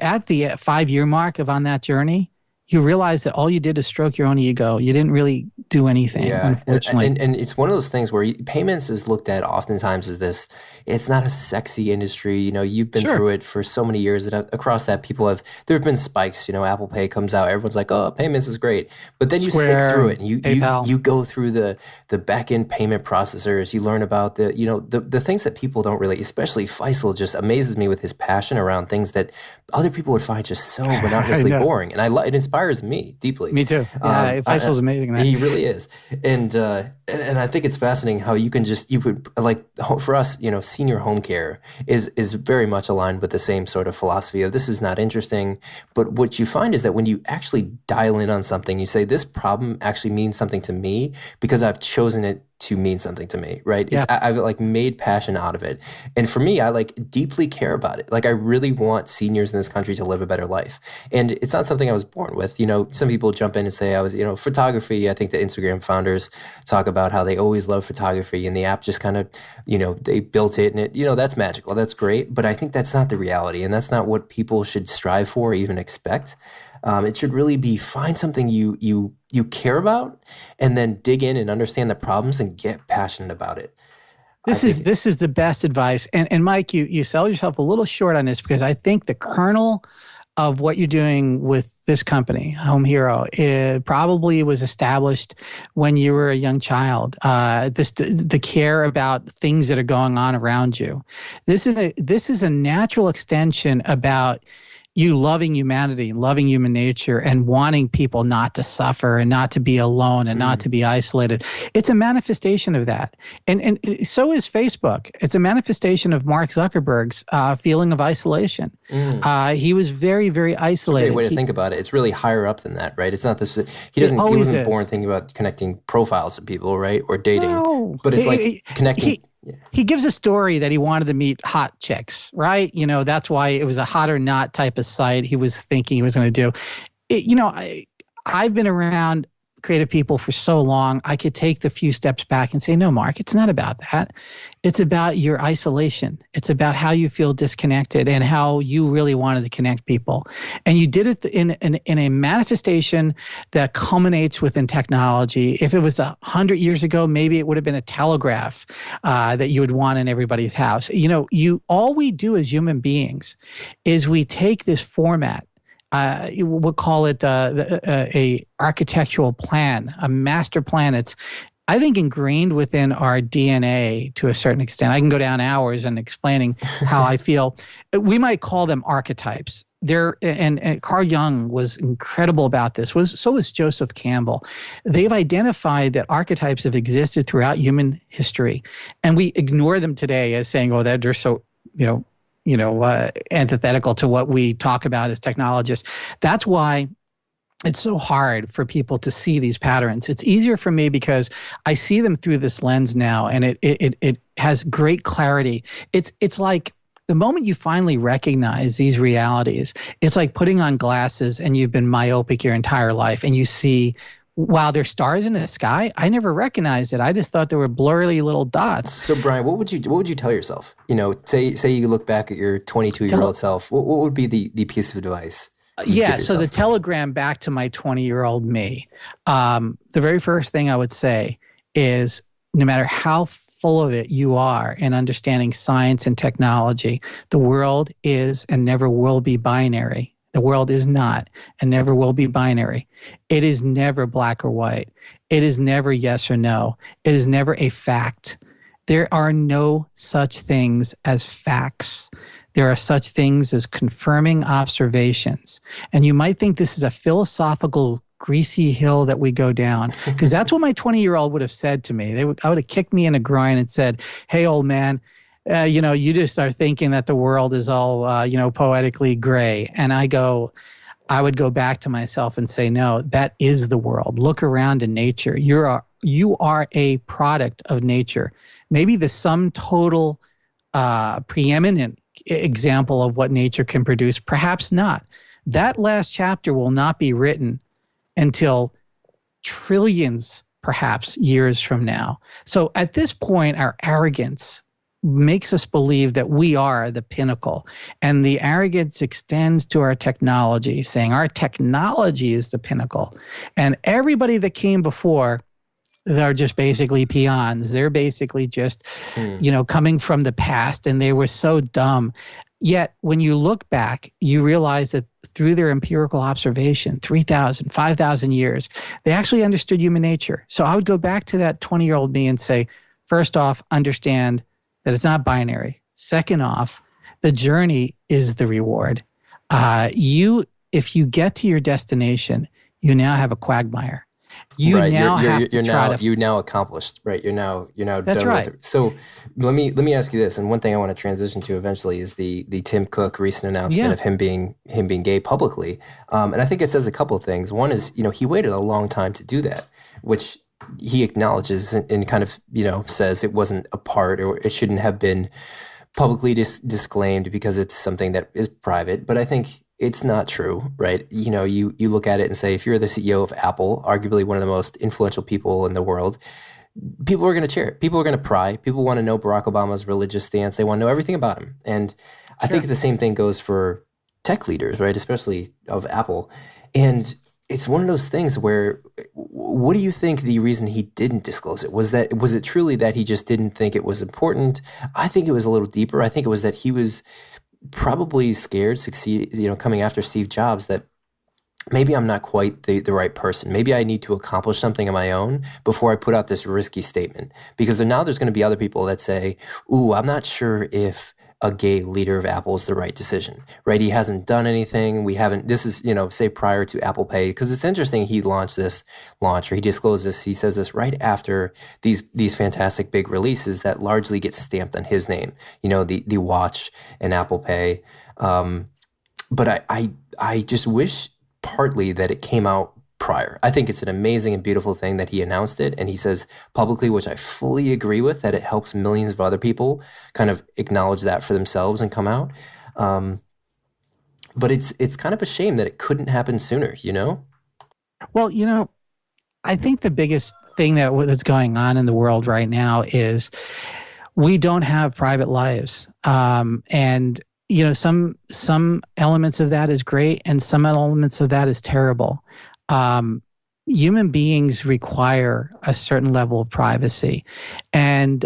at the 5-year mark on that journey, you realize that all you did is stroke your own ego. You didn't really do anything, unfortunately. And it's one of those things where payments is looked at oftentimes as this, it's not a sexy industry. You've been through it for so many years, and across that there have been spikes. Apple Pay comes out, everyone's like, oh, payments is great. But then you stick through it, and you go through the back-end payment processors. You learn about the things that people don't really, especially Faisal just amazes me with his passion around things that other people would find just so monotonously boring. And it inspires me deeply. Me too. Yeah, Faisal's amazing at that. He really is. And I think it's fascinating how you could like, for us, senior home care is very much aligned with the same sort of philosophy of this is not interesting. But what you find is that when you actually dial in on something, you say this problem actually means something to me because I've chosen it to mean something to me, right? Yeah. I've like made passion out of it. And for me, I like deeply care about it. Like I really want seniors in this country to live a better life. And it's not something I was born with. Some people jump in and say I was, photography. I think the Instagram founders talk about how they always love photography and the app just kind of, they built it and it, that's magical. That's great. But I think that's not the reality. And that's not what people should strive for or even expect. It should really be find something you care about and then dig in and understand the problems and get passionate about it. This is the best advice. And Mike, you sell yourself a little short on this because I think the kernel of what you're doing with this company, HomeHero, it probably was established when you were a young child. The care about things that are going on around you. This is a natural extension about you loving humanity, loving human nature, and wanting people not to suffer and not to be alone and not to be isolated. It's a manifestation of that. And so is Facebook. It's a manifestation of Mark Zuckerberg's feeling of isolation. He was very, very isolated. It's a great way to think about it. It's really higher up than that, right? It's not this. He wasn't born thinking about connecting profiles of people, right? Or dating. No. But it's like connecting. He gives a story that he wanted to meet hot chicks, right? That's why it was a hot or not type of site he was thinking he was going to do. I've been around creative people for so long, I could take the few steps back and say, no, Mark, it's not about that. It's about your isolation. It's about how you feel disconnected and how you really wanted to connect people. And you did it in a manifestation that culminates within technology. If it was 100 years ago, maybe it would have been a telegraph that you would want in everybody's house. All we do as human beings is we take this format. We'll call it a architectural plan, a master plan. It's, I think, ingrained within our DNA to a certain extent. I can go down hours and explaining how I feel. We might call them archetypes. And Carl Jung was incredible about this. So was Joseph Campbell. They've identified that archetypes have existed throughout human history, and we ignore them today as saying, "Oh, they're so antithetical to what we talk about as technologists." That's why it's so hard for people to see these patterns. It's easier for me because I see them through this lens now, and it has great clarity. It's like the moment you finally recognize these realities, it's like putting on glasses and you've been myopic your entire life, and you see, wow, there's stars in the sky. I never recognized it. I just thought there were blurry little dots. So, Brian, what would you tell yourself? Say you look back at your 22-year-old self. What would be the piece of advice? So the telegram back to my 20-year-old me. The very first thing I would say is, no matter how full of it you are in understanding science and technology, the world is and never will be binary. The world is not and never will be binary. It is never black or white. It is never yes or no. It is never a fact. There are no such things as facts. There are such things as confirming observations. And you might think this is a philosophical greasy hill that we go down, because that's what my 20-year-old would have said to me. I would have kicked me in the groin and said, "Hey, old man, you just are thinking that the world is all, poetically gray." And I go, I would go back to myself and say, no, that is the world. Look around in nature. You are a product of nature. Maybe the sum total preeminent example of what nature can produce, perhaps not. That last chapter will not be written until trillions, perhaps, years from now. So at this point, our arrogance makes us believe that we are the pinnacle. And the arrogance extends to our technology, saying our technology is the pinnacle. And everybody that came before, they're just basically peons. They're basically just, coming from the past, and they were so dumb. Yet when you look back, you realize that through their empirical observation, 3,000, 5,000 years, they actually understood human nature. So I would go back to that 20-year-old me and say, first off, understand that it's not binary. Second off, the journey is the reward. If you get to your destination, you now have a quagmire. You now accomplished, right? You're now That's done right. with it. So let me ask you this, and one thing I want to transition to eventually is the Tim Cook recent announcement of him being gay publicly, and I think it says a couple of things. One is he waited a long time to do that, which he acknowledges and kind of says it wasn't a part, or it shouldn't have been publicly disclaimed because it's something that is private. But I think it's not true, right? You look at it and say, if you're the CEO of Apple, arguably one of the most influential people in the world, people are going to cheer it. People are going to pry. People want to know Barack Obama's religious stance. They want to know everything about him. And I think the same thing goes for tech leaders, right? Especially of Apple. And it's one of those things where, what do you think the reason he didn't disclose it? Was it truly that he just didn't think it was important? I think it was a little deeper. I think it was that he was probably scared, coming after Steve Jobs, that maybe I'm not quite the right person. Maybe I need to accomplish something on my own before I put out this risky statement. Because now there's going to be other people that say, ooh, I'm not sure if a gay leader of Apple is the right decision, right? He hasn't done anything. This is, say prior to Apple Pay, because it's interesting he he disclosed this, he says this right after these fantastic big releases that largely get stamped on his name, the watch and Apple Pay. But I just wish partly that it came out prior. I think it's an amazing and beautiful thing that he announced it, and he says publicly, which I fully agree with, that it helps millions of other people kind of acknowledge that for themselves and come out. But it's kind of a shame that it couldn't happen sooner, Well, I think the biggest thing that's going on in the world right now is we don't have private lives. And some elements of that is great, and some elements of that is terrible. Human beings require a certain level of privacy, and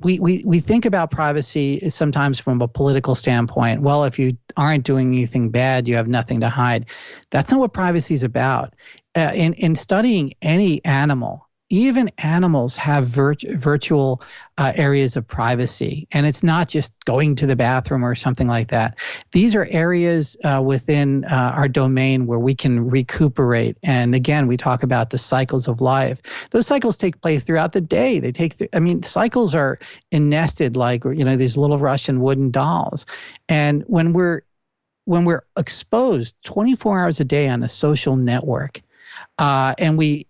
we think about privacy sometimes from a political standpoint. Well, if you aren't doing anything bad, you have nothing to hide. That's not what privacy is about. In studying any animal, even animals have virtual areas of privacy, and it's not just going to the bathroom or something like that. These are areas within our domain where we can recuperate. And again, we talk about the cycles of life. Those cycles take place throughout the day. Cycles are nested like these little Russian wooden dolls. And when we're exposed 24 hours a day on a social network, and we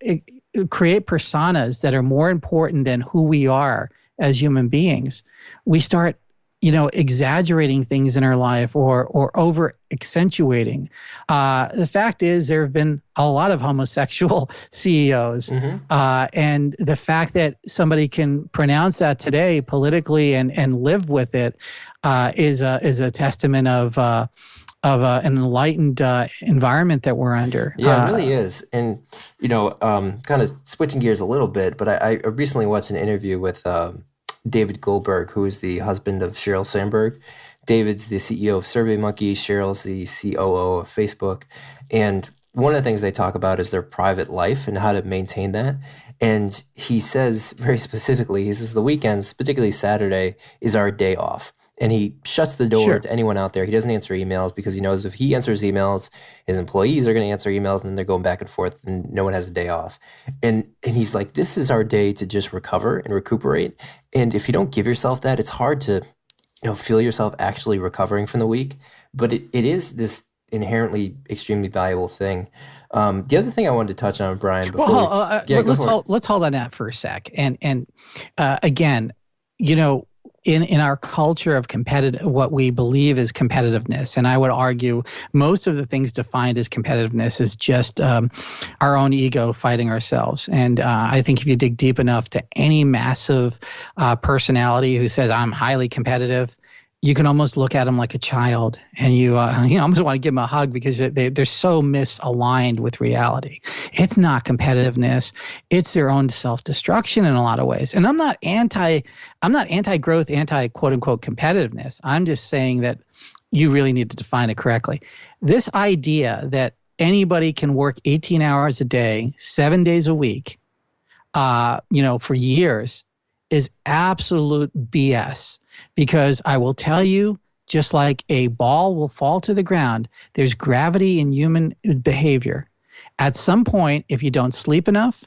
create personas that are more important than who we are as human beings, we start, exaggerating things in our life or over accentuating. The fact is, there have been a lot of homosexual CEOs, and the fact that somebody can pronounce that today politically and live with it is a testament of an enlightened environment that we're under. Yeah, it really is. And, kind of switching gears a little bit, but I recently watched an interview with David Goldberg, who is the husband of Sharel Sandberg. David's the CEO of SurveyMonkey. Sharel's the COO of Facebook. And one of the things they talk about is their private life and how to maintain that. And he says very specifically, he says the weekends, particularly Saturday, is our day off. And he shuts the door to anyone out there. He doesn't answer emails because he knows if he answers emails, his employees are going to answer emails, and then they're going back and forth, and no one has a day off. And he's like, this is our day to just recover and recuperate. And if you don't give yourself that, it's hard to feel yourself actually recovering from the week. But it is this inherently extremely valuable thing. The other thing I wanted to touch on, Brian, before Well, let's hold on that for a sec. And again, you know, in our culture of competitive, what we believe is competitiveness, and I would argue most of the things defined as competitiveness is just our own ego fighting ourselves. And I think if you dig deep enough to any massive personality who says I'm highly competitive, you can almost look at them like a child, and you almost want to give them a hug because they're so misaligned with reality. It's not competitiveness; it's their own self-destruction in a lot of ways. And I'm not anti-growth, anti-quote unquote competitiveness. I'm just saying that you really need to define it correctly. This idea that anybody can work 18 hours a day, 7 days a week, for years, is absolute BS. Because I will tell you, just like a ball will fall to the ground, there's gravity in human behavior. At some point, if you don't sleep enough,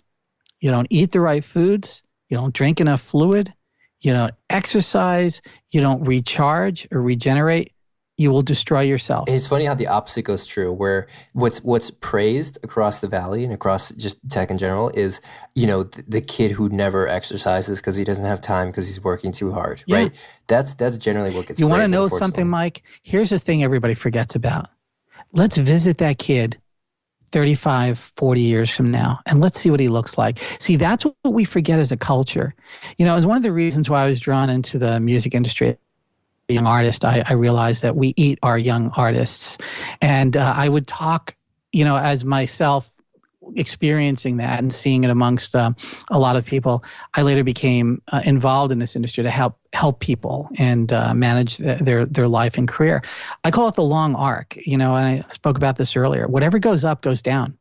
you don't eat the right foods, you don't drink enough fluid, you don't exercise, you don't recharge or regenerate, you will destroy yourself. It's funny how the opposite goes true, where what's praised across the valley and across just tech in general is, the kid who never exercises because he doesn't have time because he's working too hard, right? That's generally what gets praised. You want to know something, Mike? Here's the thing everybody forgets about. Let's visit that kid 35, 40 years from now, and let's see what he looks like. See, that's what we forget as a culture. It was one of the reasons why I was drawn into the music industry. Young artist, I realized that we eat our young artists. And I would talk, as myself experiencing that and seeing it amongst a lot of people. I later became involved in this industry to help people and manage their life and career. I call it the long arc, and I spoke about this earlier. Whatever goes up goes down.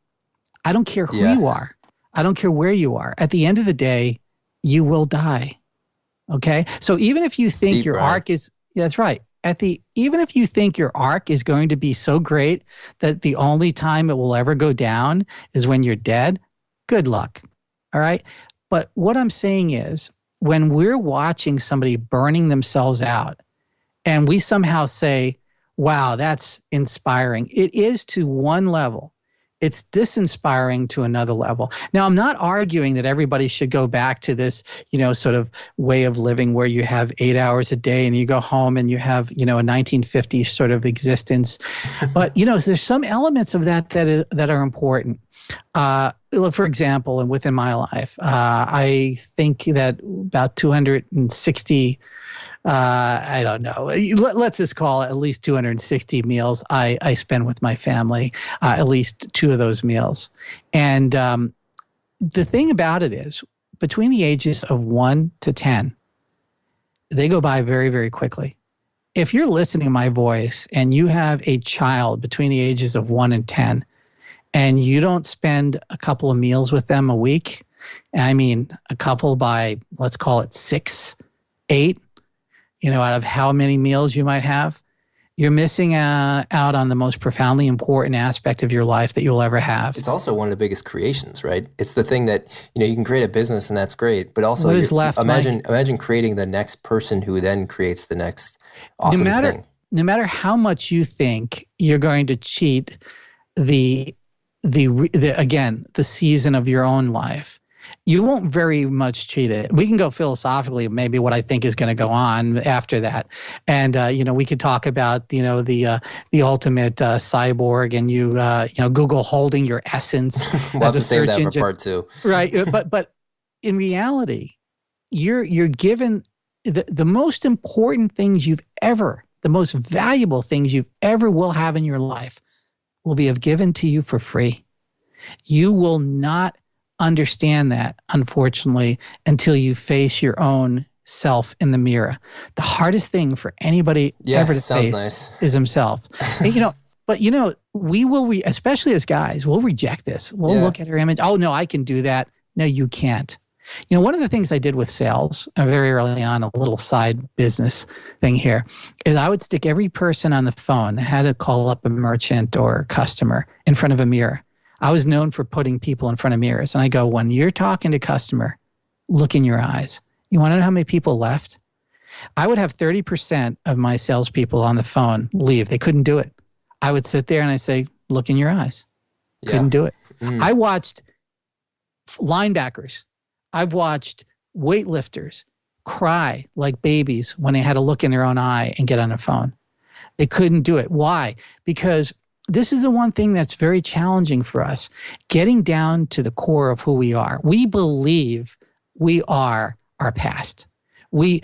I don't care who you are. I don't care where you are. At the end of the day, you will die. Okay? So even if you think your arc is... Yeah, that's right. Even if you think your arc is going to be so great that the only time it will ever go down is when you're dead, good luck. All right. But what I'm saying is, when we're watching somebody burning themselves out and we somehow say, wow, that's inspiring, it is to one level. It's disinspiring to another level. Now, I'm not arguing that everybody should go back to this, sort of way of living where you have 8 hours a day and you go home and you have, a 1950s sort of existence. But, there's some elements of that are important. For example, and within my life, I think that about 260 I don't know. Let's just call it at least 260 meals I spend with my family, at least 2 of those meals. And the thing about it is, between the ages of 1 to 10, they go by very, very quickly. If you're listening to my voice and you have a child between the ages of 1 and 10, and you don't spend a couple of meals with them a week, I mean, a couple by, let's call it 6, 8, out of how many meals you might have, you're missing out on the most profoundly important aspect of your life that you'll ever have. It's also one of the biggest creations, right? It's the thing that, you can create a business and that's great, but also what is left, imagine creating the next person who then creates the next awesome thing. No matter how much you think you're going to cheat the season of your own life, you won't very much cheat it. We can go philosophically, maybe what I think is going to go on after that. And, we could talk about, the ultimate cyborg and Google holding your essence we'll as a save search that engine. For part 2. Right. But in reality, you're given the most important things the most valuable things you've ever will have in your life will be given to you for free. You will not understand that, unfortunately, until you face your own self in the mirror. The hardest thing for anybody ever to face is himself. But we will, especially as guys, we'll reject this. We'll look at our image. Oh, no, I can do that. No, you can't. One of the things I did with sales very early on, a little side business thing here, is I would stick every person on the phone that had to call up a merchant or a customer in front of a mirror. I was known for putting people in front of mirrors. And I go, when you're talking to customer, look in your eyes. You want to know how many people left? I would have 30% of my salespeople on the phone leave. They couldn't do it. I would sit there and I say, look in your eyes. Yeah. Couldn't do it. I watched linebackers. I've watched weightlifters cry like babies when they had to look in their own eye and get on their phone. They couldn't do it. Why? Because this is the one thing that's very challenging for us, getting down to the core of who we are. We believe we are our past. We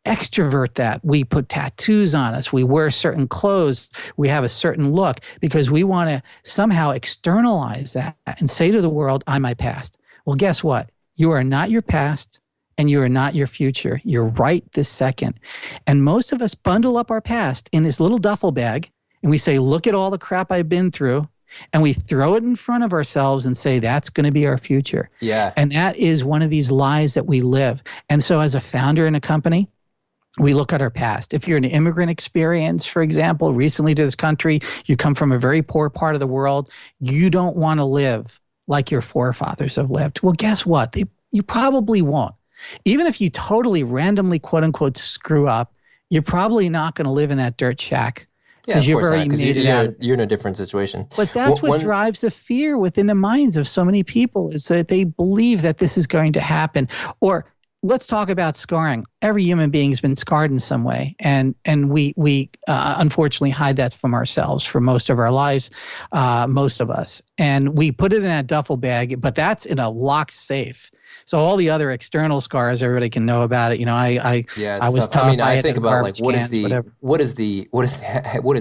extrovert that. We put tattoos on us. We wear certain clothes. We have a certain look because we want to somehow externalize that and say to the world, I'm my past. Well, guess what? You are not your past and you are not your future. You're right this second. And most of us bundle up our past in this little duffel bag and we say, look at all the crap I've been through. And we throw it in front of ourselves and say, that's going to be our future. Yeah. And that is one of these lies that we live. And so as a founder in a company, we look at our past. If you're an immigrant experience, for example, recently to this country, you come from a very poor part of the world, you don't want to live like your forefathers have lived. Well, guess what? You probably won't. Even if you totally randomly, quote unquote, screw up, you're probably not going to live in that dirt shack. Yeah, of course not, because you're in a different situation. But that's what drives the fear within the minds of so many people, is that they believe that this is going to happen. Or let's talk about scarring. Every human being has been scarred in some way, and we unfortunately hide that from ourselves for most of our lives, most of us. And we put it in a duffel bag, but that's in a locked safe. So all the other external scars, everybody can know about it. You know, I was tough. I mean, I think had about like what is cans,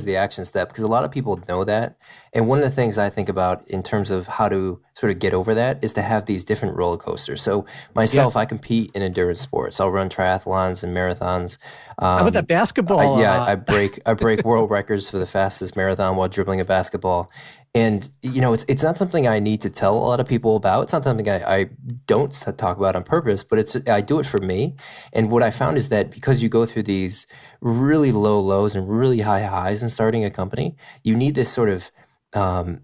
the action step? Because a lot of people know that. And one of the things I think about in terms of how to sort of get over that is to have these different roller coasters. So myself, I compete in endurance sports. I'll run triathlons and marathons. How about the basketball? I break world records for the fastest marathon while dribbling a basketball. And, you know, it's not something I need to tell a lot of people about. It's not something I don't talk about on purpose, but I do it for me. And what I found is that because you go through these really low lows and really high highs in starting a company, you need this sort of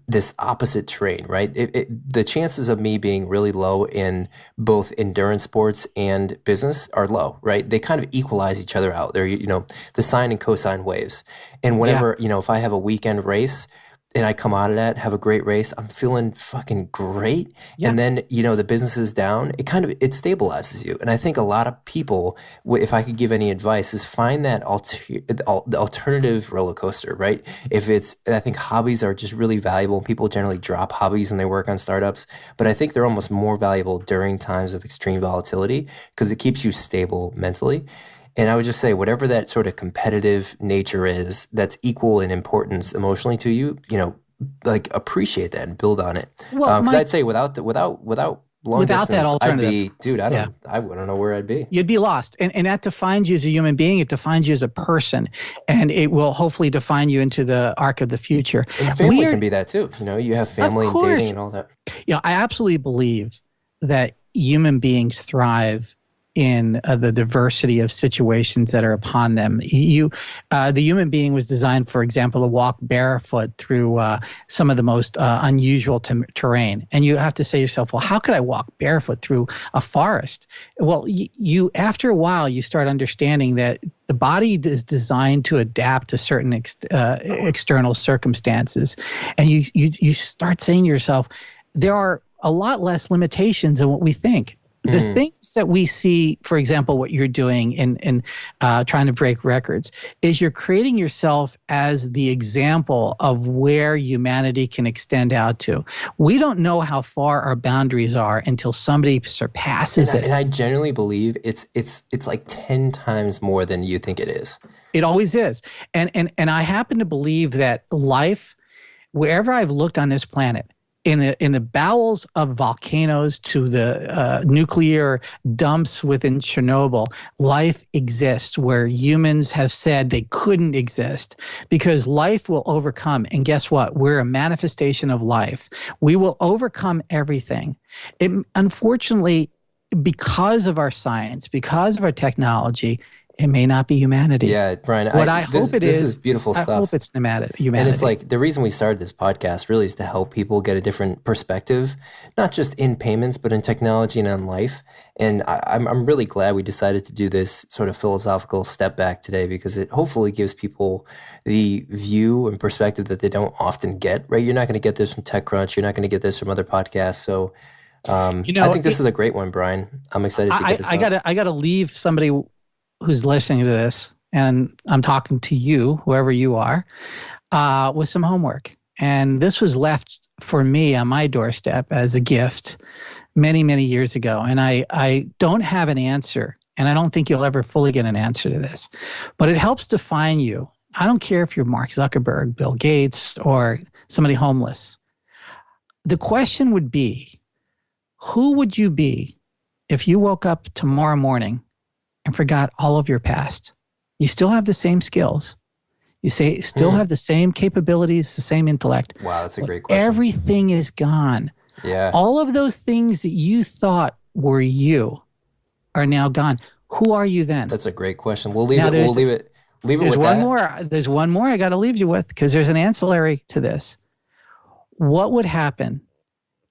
this opposite train, right? The chances of me being really low in both endurance sports and business are low, right? They kind of equalize each other out. They're, you know, the sine and cosine waves. And whenever, you know, if I have a weekend race and I come out of that, have a great race, I'm feeling fucking great. Yeah. And then, you know, the business is down, it stabilizes you. And I think a lot of people, if I could give any advice, is find that the alternative roller coaster, right? I think hobbies are just really valuable. People generally drop hobbies when they work on startups, but I think they're almost more valuable during times of extreme volatility because it keeps you stable mentally. And I would just say, whatever that sort of competitive nature is that's equal in importance emotionally to you, you know, like appreciate that and build on it. Well, because I'd say without long distance, that alternative, I'd be, dude, I don't know where I'd be. You'd be lost. And that defines you as a human being. It defines you as a person. And it will hopefully define you into the arc of the future. And family can be that too. You know, you have family and dating and all that. You know, I absolutely believe that human beings thrive in the diversity of situations that are upon them. The human being was designed, for example, to walk barefoot through some of the most unusual terrain. And you have to say to yourself, well, how could I walk barefoot through a forest? Well, you after a while, you start understanding that the body is designed to adapt to certain external circumstances. And you start saying to yourself, there are a lot less limitations than what we think. The things that we see, for example, what you're doing in trying to break records, is you're creating yourself as the example of where humanity can extend out to. We don't know how far our boundaries are until somebody surpasses it. And I genuinely believe it's like 10 times more than you think it is. It always is. And I happen to believe that life, wherever I've looked on this planet, in the bowels of volcanoes to the nuclear dumps within Chernobyl, life exists where humans have said they couldn't exist, because life will overcome. And guess what? We're a manifestation of life. We will overcome everything. Unfortunately, because of our science, because of our technology, It may not be humanity. Yeah, Brian, this is beautiful stuff. I hope it's humanity. And it's like the reason we started this podcast really is to help people get a different perspective, not just in payments, but in technology and in life. And I'm really glad we decided to do this sort of philosophical step back today, because it hopefully gives people the view and perspective that they don't often get, right? You're not going to get this from TechCrunch. You're not going to get this from other podcasts. So I think this is a great one, Brian. I'm excited to get this I got to leave somebody who's listening to this, and I'm talking to you, whoever you are, with some homework. And this was left for me on my doorstep as a gift many, many years ago. And I don't have an answer, and I don't think you'll ever fully get an answer to this, but it helps define you. I don't care if you're Mark Zuckerberg, Bill Gates, or somebody homeless. The question would be, who would you be if you woke up tomorrow morning and forgot all of your past? You still have the same skills. You still have the same capabilities, the same intellect. Wow, that's a great question. Everything is gone. Yeah. All of those things that you thought were you are now gone. Who are you then? That's a great question. We'll leave it with that. There's one more I got to leave you with, because there's an ancillary to this. What would happen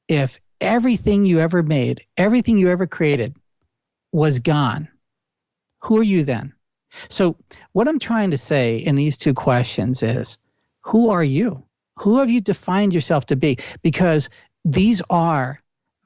if everything you ever made, everything you ever created was gone? Who are you then? So what I'm trying to say in these two questions is, who are you? Who have you defined yourself to be? Because these are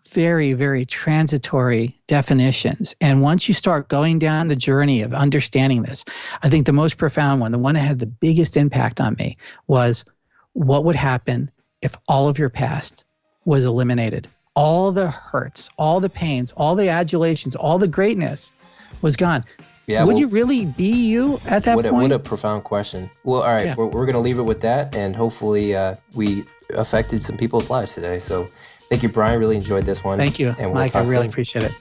very, very transitory definitions. And once you start going down the journey of understanding this, I think the most profound one, the one that had the biggest impact on me, was what would happen if all of your past was eliminated? All the hurts, all the pains, all the adulations, all the greatness was gone. Yeah, would you really be you at that point? What a profound question. Well, all right, yeah. We're going to leave it with that, and hopefully we affected some people's lives today. So thank you, Brian. Really enjoyed this one. Thank you, and Mike. I really appreciate it.